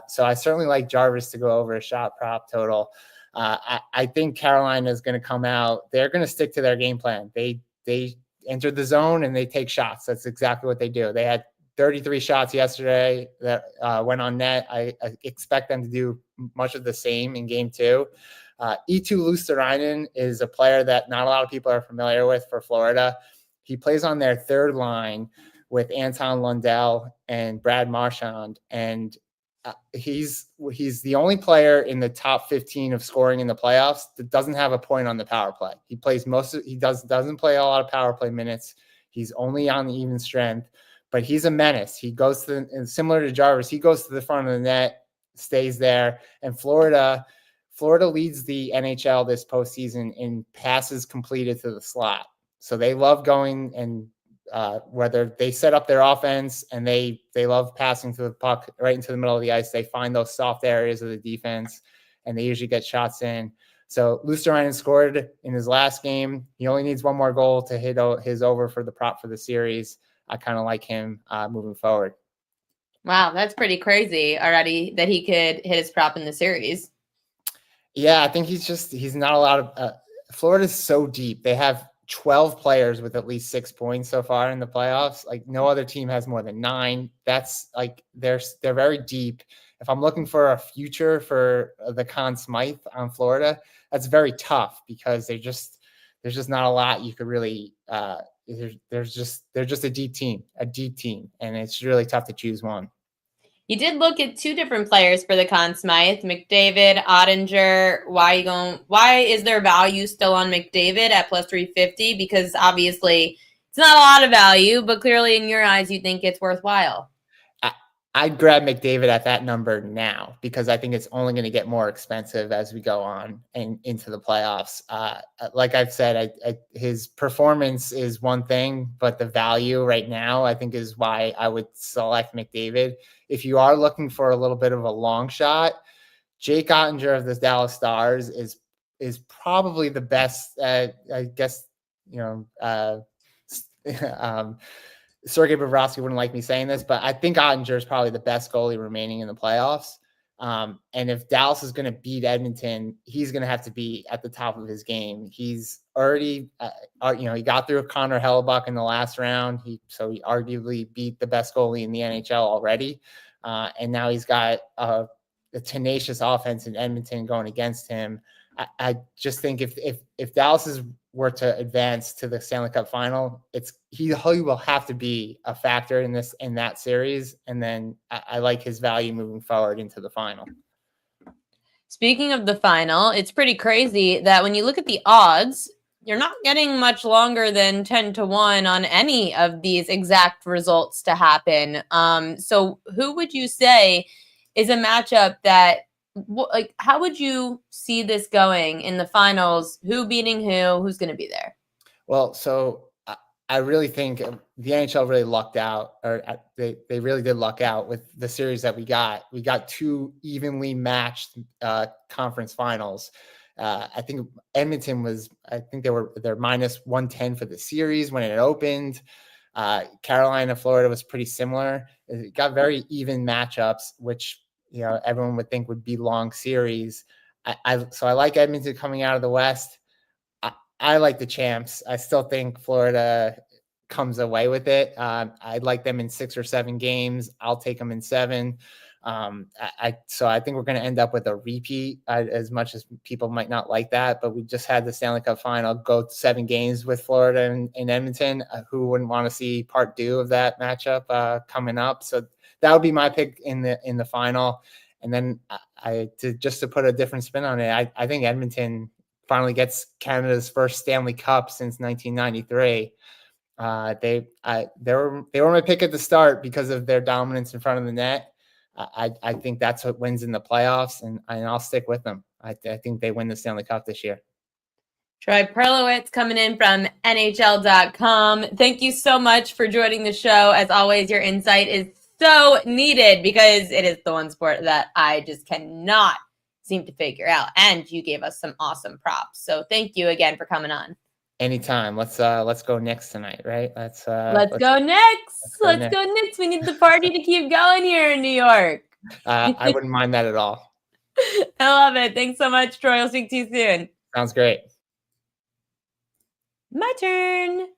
So I certainly like Jarvis to go over a shot prop total. I think Carolina is going to come out. They're going to stick to their game plan. They enter the zone and they take shots. That's exactly what they do. They had 33 shots yesterday that went on net. I expect them to do much of the same in game 2. Eetu Luostarinen is a player that not a lot of people are familiar with for Florida. He plays on their third line with Anton Lundell and Brad Marchand, and he's the only player in the top 15 of scoring in the playoffs that doesn't have a point on the power play. He plays doesn't play a lot of power play minutes. He's only on the even strength. But he's a menace. He goes and similar to Jarvis, he goes to the front of the net, stays there. And Florida leads the NHL this postseason in passes completed to the slot. So they love going and whether they set up their offense and they love passing to the puck right into the middle of the ice. They find those soft areas of the defense and they usually get shots in. So Luostarinen scored in his last game. He only needs one more goal to hit his over for the prop for the series. I kind of like him moving forward. Wow, that's pretty crazy already that he could hit his prop in the series. Yeah, I think he's not a lot of Florida's so deep. They have 12 players with at least 6 points so far in the playoffs. Like no other team has more than 9. That's like they're very deep. If I'm looking for a future for the Conn Smythe on Florida, that's very tough because there's just not a lot you could really they're just a deep team, and it's really tough to choose one. You did look at 2 different players for the Conn Smythe, McDavid, Ottinger. Why is there value still on McDavid at plus 350? Because obviously it's not a lot of value, but clearly in your eyes, you think it's worthwhile. I'd grab McDavid at that number now because I think it's only going to get more expensive as we go on and into the playoffs. Like I've said, his performance is one thing, but the value right now, I think, is why I would select McDavid. If you are looking for a little bit of a long shot, Jake Ottinger of the Dallas Stars is probably the best. I guess Sergei Bobrovsky wouldn't like me saying this, but I think Ottinger is probably the best goalie remaining in the playoffs. And if Dallas is going to beat Edmonton, he's going to have to be at the top of his game. He's already, he got through Connor Hellebuck in the last round. So he arguably beat the best goalie in the NHL already. And now he's got a tenacious offense in Edmonton going against him. I just think if Dallas were to advance to the Stanley Cup final, he will have to be a factor in that series. And then I like his value moving forward into the final. Speaking of the final, it's pretty crazy that when you look at the odds, you're not getting much longer than 10-1 on any of these exact results to happen. So who would you say is a matchup that, like, how would you see this going in the finals? Who beating who's going to be there? Well, so I really think the NHL really lucked out, or they really did luck out with the series that we got. We got 2 evenly matched conference finals. I think Edmonton they're minus 110 for the series when it opened. Carolina, Florida was pretty similar. It got very even matchups, which everyone would think would be long series. So I like Edmonton coming out of the West. I like the champs. I still think Florida comes away with it. I'd like them in 6 or 7 games. I'll take them in 7. So I think we're going to end up with a repeat, as much as people might not like that. But we just had the Stanley Cup final go 7 games with Florida and Edmonton. Who wouldn't want to see part 2 of that matchup coming up? So that would be my pick in the final. And then just to put a different spin on it, I think Edmonton finally gets Canada's first Stanley Cup since 1993. They were my pick at the start because of their dominance in front of the net. I think that's what wins in the playoffs, and I'll stick with them. I think they win the Stanley Cup this year. Troy Perlowitz coming in from NHL.com. Thank you so much for joining the show. As always, your insight is so needed because it is the one sport that I just cannot seem to figure out. And you gave us some awesome props. So thank you again for coming on. Anytime. Let's go Knicks tonight, right? Let's go Knicks. Let's go Knicks. We need the party to keep going here in New York. I wouldn't mind that at all. I love it. Thanks so much, Troy. I'll speak to you soon. Sounds great. My turn.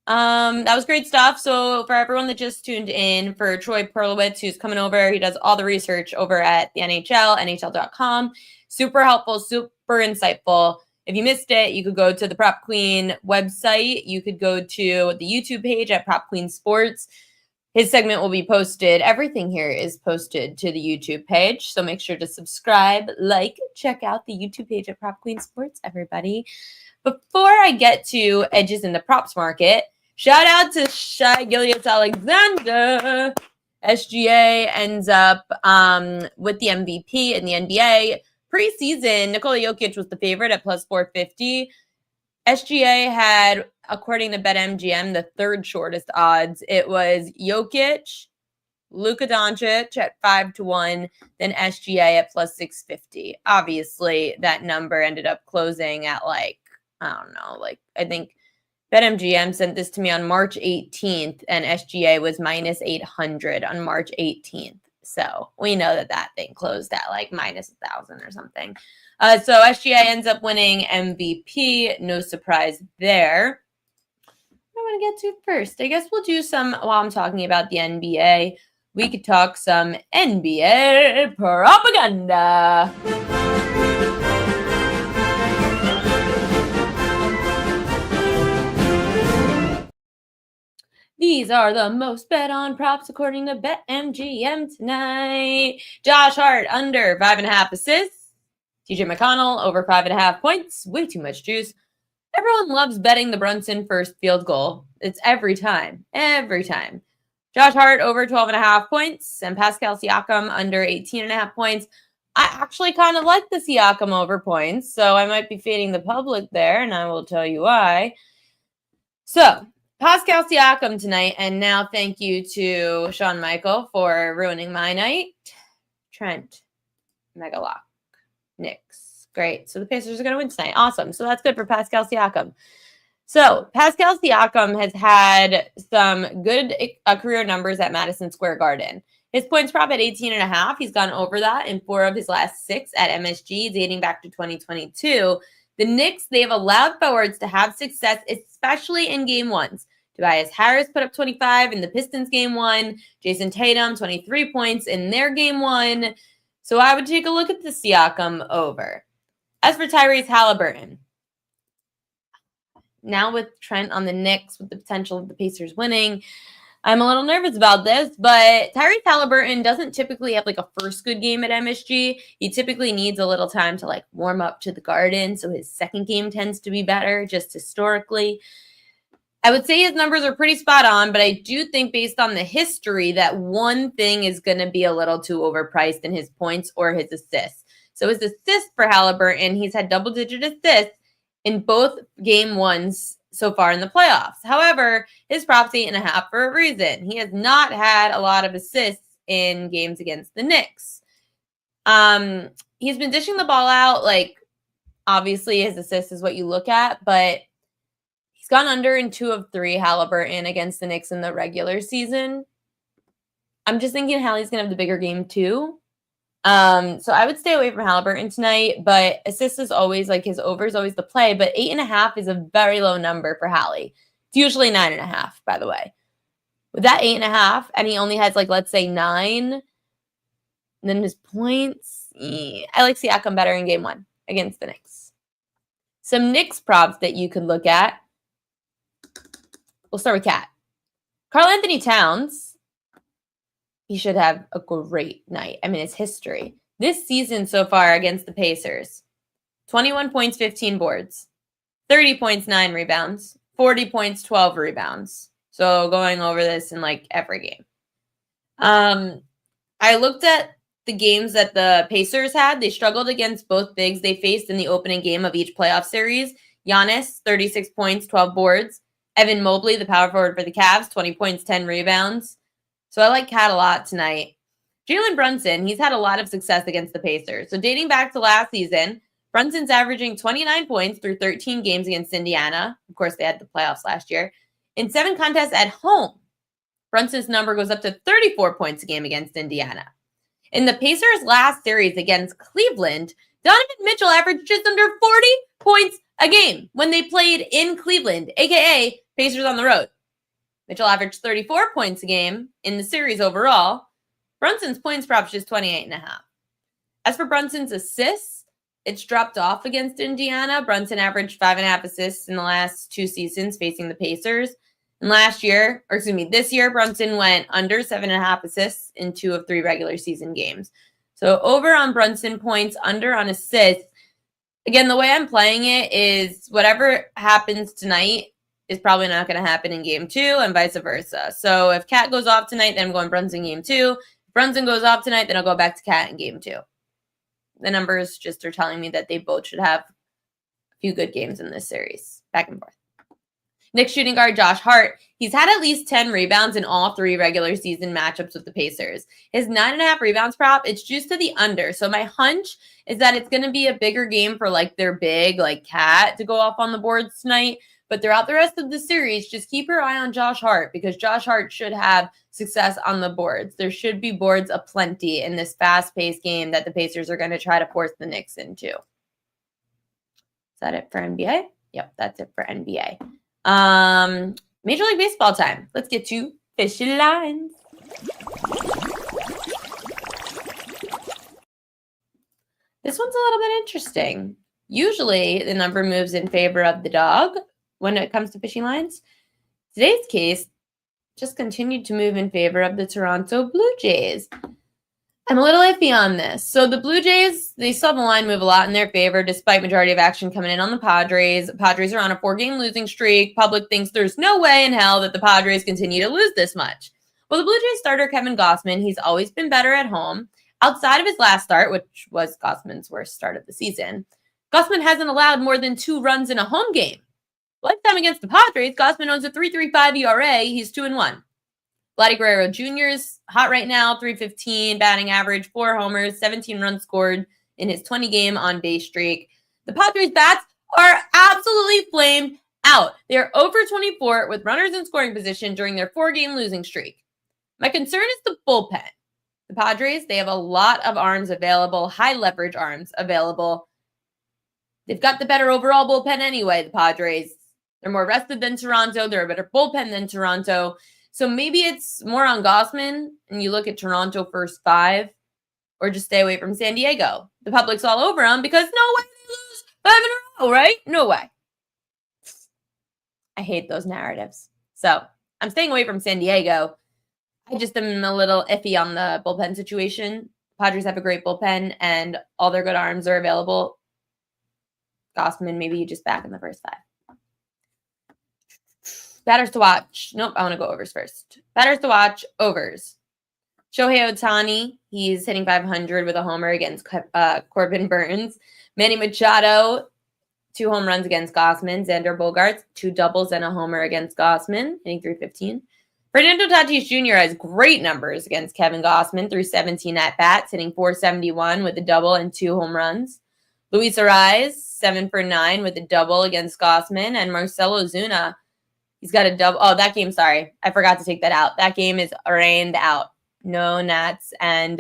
That was great stuff. So for everyone that just tuned in, for Troy Perlowitz, who's coming over, he does all the research over at the NHL, NHL.com. Super helpful, super insightful. If you missed it, you could go to the Prop Queen website. You could go to the YouTube page at Prop Queen Sports. His segment will be posted. Everything here is posted to the YouTube page. So make sure to subscribe, check out the YouTube page at Prop Queen Sports, everybody. Before I get to edges in the props market, shout out to Shai Gilgeous-Alexander. SGA ends up with the MVP in the NBA. Preseason, Nikola Jokic was the favorite at plus 450. SGA had, according to BetMGM, the third shortest odds. It was Jokic, Luka Doncic at 5-1, then SGA at plus 650. Obviously, that number ended up closing at I think BetMGM sent this to me on March 18th, and SGA was minus 800 on March 18th. So we know that thing closed at minus 1,000 or something. So SGA ends up winning MVP. No surprise there. What do I want to get to first? I guess we'll do some, while I'm talking about the NBA, we could talk some NBA propaganda. These are the most bet on props according to BetMGM tonight. Josh Hart under 5.5 assists. TJ McConnell over 5.5 points. Way too much juice. Everyone loves betting the Brunson first field goal. It's every time. Every time. Josh Hart over 12.5 points. And Pascal Siakam under 18.5 points. I actually kind of like the Siakam over points. So I might be fading the public there. And I will tell you why. So Pascal Siakam tonight, and now thank you to Sean Michael for ruining my night. Trent, Megalock, Knicks. Great. So the Pacers are going to win tonight. Awesome. So that's good for Pascal Siakam. So Pascal Siakam has had some good career numbers at Madison Square Garden. His points prop at 18.5. He's gone over that in 4 of his last 6 at MSG, dating back to 2022. The Knicks, they have allowed forwards to have success, especially in game ones. Tobias Harris put up 25 in the Pistons game 1. Jason Tatum, 23 points in their game 1. So I would take a look at the Siakam over. As for Tyrese Halliburton, now with Trent on the Knicks, with the potential of the Pacers winning, I'm a little nervous about this, but Tyrese Halliburton doesn't typically have a first good game at MSG. He typically needs a little time to warm up to the Garden, so his second game tends to be better, just historically. I would say his numbers are pretty spot on, but I do think based on the history that one thing is going to be a little too overpriced in his points or his assists. So his assists for Halliburton, he's had double-digit assists in both game ones so far in the playoffs. However, his prop's 8.5 for a reason. He has not had a lot of assists in games against the Knicks. He's been dishing the ball out. Obviously his assist is what you look at, but he's gone under in 2 of 3 Halliburton against the Knicks in the regular season. I'm just thinking Hallie's going to have the bigger game too. So I would stay away from Halliburton tonight, but assist is always his over is always the play, but 8.5 is a very low number for Hallie. It's usually 9.5, by the way. With that 8.5, and he only has let's say 9, And then his points, I like Siakam better in game 1 against the Knicks. Some Knicks props that you could look at. We'll start with Cat. Karl-Anthony Towns, he should have a great night. I mean, it's history. This season so far against the Pacers, 21 points, 15 boards, 30 points, 9 rebounds, 40 points, 12 rebounds. So going over this in like every game. I looked at the games that the Pacers had. They struggled against both bigs they faced in the opening game of each playoff series. Giannis, 36 points, 12 boards. Evan Mobley, the power forward for the Cavs, 20 points, 10 rebounds. So I like Cat a lot tonight. Jalen Brunson, he's had a lot of success against the Pacers. So dating back to last season, Brunson's averaging 29 points through 13 games against Indiana. Of course, they had the playoffs last year. In 7 contests at home, Brunson's number goes up to 34 points a game against Indiana. In the Pacers' last series against Cleveland, Donovan Mitchell averaged just under 40 points a game when they played in Cleveland, a.k.a. Pacers on the road. Mitchell averaged 34 points a game in the series overall. Brunson's points prop just 28.5. As for Brunson's assists, it's dropped off against Indiana. Brunson averaged 5.5 assists in the last 2 seasons facing the Pacers. And this year, Brunson went under 7.5 assists in 2 of 3 regular season games. So over on Brunson points, under on assists. Again, the way I'm playing it is whatever happens tonight is probably not going to happen in game 2 and vice versa. So if Cat goes off tonight, then I'm going Brunson game 2. If Brunson goes off tonight, then I'll go back to Cat in game 2. The numbers just are telling me that they both should have a few good games in this series, back and forth. Knicks shooting guard Josh Hart, he's had at least 10 rebounds in all 3 regular season matchups with the Pacers. His 9.5 rebounds prop, it's juiced to the under. So my hunch is that it's going to be a bigger game for like their big, like Cat to go off on the boards tonight. But throughout the rest of the series, just keep your eye on Josh Hart because Josh Hart should have success on the boards. There should be boards aplenty in this fast-paced game that the Pacers are going to try to force the Knicks into. Is that it for NBA? Yep, that's it for NBA. Major League Baseball time. Let's get to Fishy Lines. This one's a little bit interesting. Usually, the number moves in favor of the dog when it comes to Fishy Lines. Today's case just continued to move in favor of the Toronto Blue Jays. I'm a little iffy on this. So the Blue Jays, they saw the line move a lot in their favor despite majority of action coming in on the Padres. Padres are on a 4-game losing streak. Public thinks there's no way in hell that the Padres continue to lose this much. Well, the Blue Jays starter, Kevin Gausman, he's always been better at home. Outside of his last start, which was Gausman's worst start of the season, Gausman hasn't allowed more than 2 runs in a home game. Lifetime against the Padres, Gausman owns a 3.35 ERA. He's 2-1. Vladdy Guerrero Jr. is hot right now, 315 batting average, 4 homers, 17 runs scored in his 20-game on-base streak. The Padres' bats are absolutely flamed out. They are over 24 with runners in scoring position during their 4-game losing streak. My concern is the bullpen. The Padres, they have a lot of arms available, high leverage arms available. They've got the better overall bullpen anyway, the Padres. They're more rested than Toronto. They're a better bullpen than Toronto. So maybe it's more on Gausman and you look at Toronto first 5 or just stay away from San Diego. The public's all over them because no way they lose 5 in a row, right? No way. I hate those narratives. So I'm staying away from San Diego. I just am a little iffy on the bullpen situation. Padres have a great bullpen and all their good arms are available. Gausman, maybe you just back in the first 5. Batters to watch. Nope, I want to go overs first. Batters to watch, overs. Shohei Ohtani, he's hitting 500 with a homer against Corbin Burns. Manny Machado, 2 home runs against Gausman. Xander Bogaerts, 2 doubles and a homer against Gausman, hitting 315. Fernando Tatis Jr. has great numbers against Kevin Gausman through 17 at-bats, hitting 471 with a double and 2 home runs. Luis Arraez, 7 for 9 with a double against Gausman. And Marcelo Zuna, he's got a double. Oh, that game, sorry. I forgot to take that out. That game is rained out. No Nats and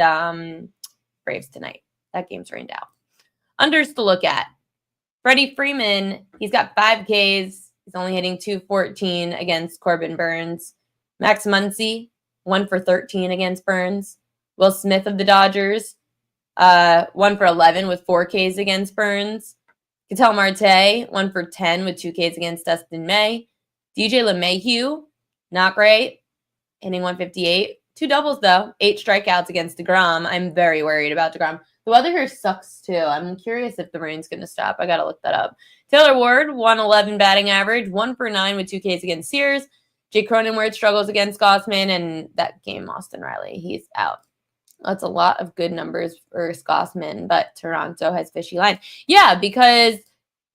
Braves tonight. That game's rained out. Unders to look at. Freddie Freeman, he's got 5 Ks. He's only hitting 214 against Corbin Burns. Max Muncy, 1 for 13 against Burns. Will Smith of the Dodgers, 1 for 11 with 4 Ks against Burns. Ketel Marte, 1 for 10 with 2 Ks against Dustin May. DJ LeMahieu, not great, hitting 158. 2 doubles, though. 8 strikeouts against DeGrom. I'm very worried about DeGrom. The weather here sucks, too. I'm curious if the rain's going to stop. I got to look that up. Taylor Ward, 111 batting average, 1 for 9 with 2 Ks against Sears. Jake Cronenworth struggles against Gossman, and that game, Austin Riley, he's out. That's a lot of good numbers for Gossman, but Toronto has fishy line. Yeah, because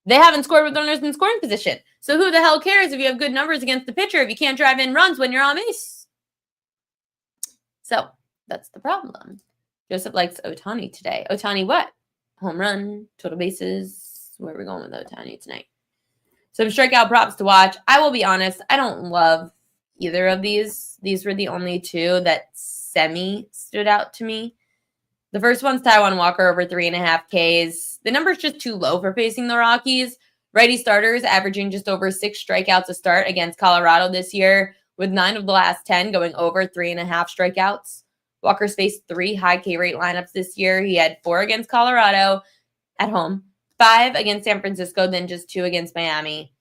they haven't scored with runners in scoring position. So who the hell cares if you have good numbers against the pitcher if you can't drive in runs when you're on base? So that's the problem. Joseph likes Ohtani today. Ohtani what? Home run, total bases. Where are we going with Ohtani tonight? Some strikeout props to watch. I will be honest, I don't love either of these. These were the only 2 that semi stood out to me. The first one's Taijuan Walker over 3.5 Ks. The number's just too low for facing the Rockies. Righty starters averaging just over 6 strikeouts a start against Colorado this year, with 9 of the last 10 going over 3.5 strikeouts. Walker's faced 3 high K rate lineups this year. He had 4 against Colorado at home, 5 against San Francisco, then just 2 against Miami.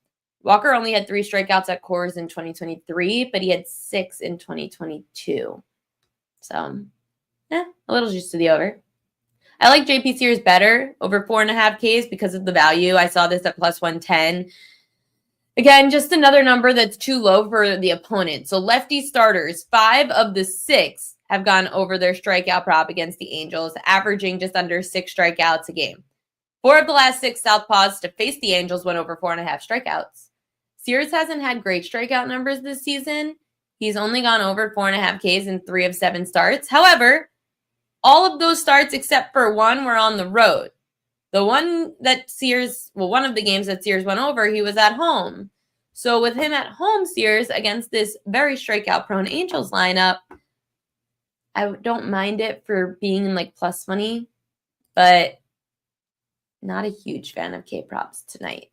Walker only had 3 strikeouts at Coors in 2023, but he had 6 in 2022. So, a little juice to the over. I like JP Sears better, over 4.5 Ks because of the value. I saw this at plus 110. Again, just another number that's too low for the opponent. So lefty starters, 5 of the 6 have gone over their strikeout prop against the Angels, averaging just under 6 strikeouts a game. 4 of the last 6 southpaws to face the Angels went over 4.5 strikeouts. Sears hasn't had great strikeout numbers this season. He's only gone over 4.5 Ks in 3 of 7 starts. However, all of those starts except for 1 were on the road. The one that one of the games that Sears went over, he was at home. So with him at home, Sears, against this very strikeout-prone Angels lineup, I don't mind it for being in like plus money, but not a huge fan of K-props tonight.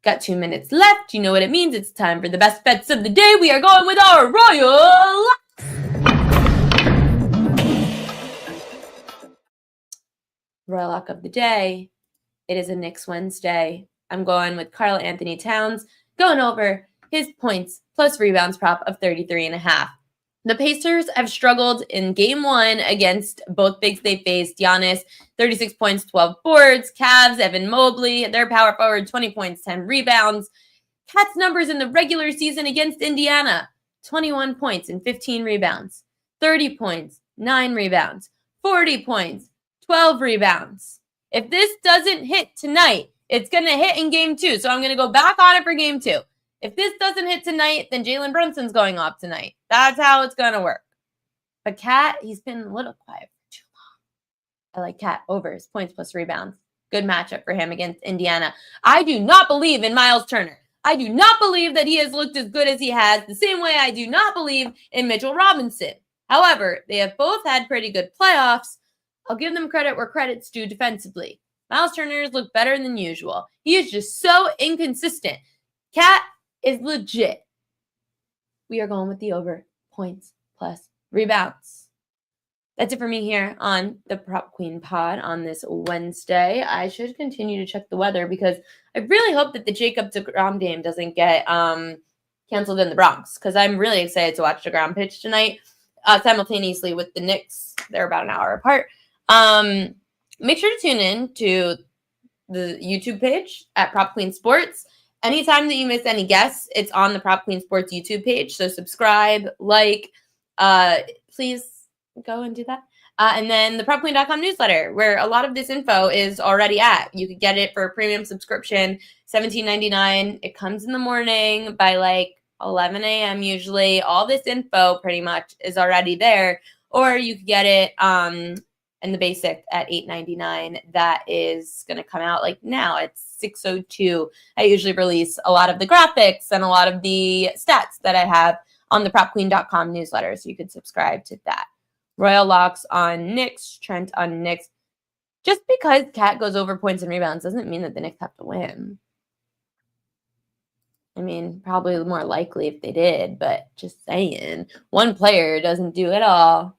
Got 2 minutes left. You know what it means. It's time for the best bets of the day. We are going with our Royal Lock of the day. It is a Knicks Wednesday. I'm going with Karl Anthony Towns, going over his points plus rebounds prop of 33.5. The Pacers have struggled in game 1 against both bigs they faced. Giannis, 36 points, 12 boards. Cavs, Evan Mobley, their power forward, 20 points, 10 rebounds. Cat's numbers in the regular season against Indiana, 21 points and 15 rebounds. 30 points, 9 rebounds. 40 points, 12 rebounds. If this doesn't hit tonight, it's going to hit in game 2. So I'm going to go back on it for game 2. If this doesn't hit tonight, then Jalen Brunson's going off tonight. That's how it's going to work. But Cat, he's been a little quiet for too long. I like Cat over his points plus rebounds. Good matchup for him against Indiana. I do not believe in Miles Turner. I do not believe that he has looked as good as he has, the same way I do not believe in Mitchell Robinson. However, they have both had pretty good playoffs. I'll give them credit where credit's due defensively. Miles Turner's looked better than usual. He is just so inconsistent. Cat is legit. We are going with the over points plus rebounds. That's it for me here on the Prop Queen Pod on this Wednesday. I should continue to check the weather because I really hope that the Jacob deGrom game doesn't get canceled in the Bronx because I'm really excited to watch deGrom pitch tonight simultaneously with the Knicks. They're about an hour apart. Make sure to tune in to the YouTube page at Prop Queen Sports. Anytime that you miss any guests, it's on the Prop Queen Sports YouTube page. So subscribe, like, please go and do that. And then the PropQueen.com newsletter, where a lot of this info is already at. You could get it for a premium subscription, $17.99. It comes in the morning by like 11 a.m. usually. All this info pretty much is already there. Or you could get it in the basic at $8.99. That is going to come out like now. It's 6:02. I usually release a lot of the graphics and a lot of the stats that I have on the PropQueen.com newsletter. So you could subscribe to that. Royal locks on Knicks, Trent on Knicks. Just because Cat goes over points and rebounds doesn't mean that the Knicks have to win. I mean, probably more likely if they did, but just saying. One player doesn't do it all.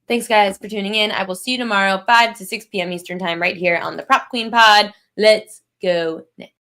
Thanks, guys, for tuning in. I will see you tomorrow, 5 to 6 p.m. Eastern time, right here on the Prop Queen Pod. Let's go Knicks.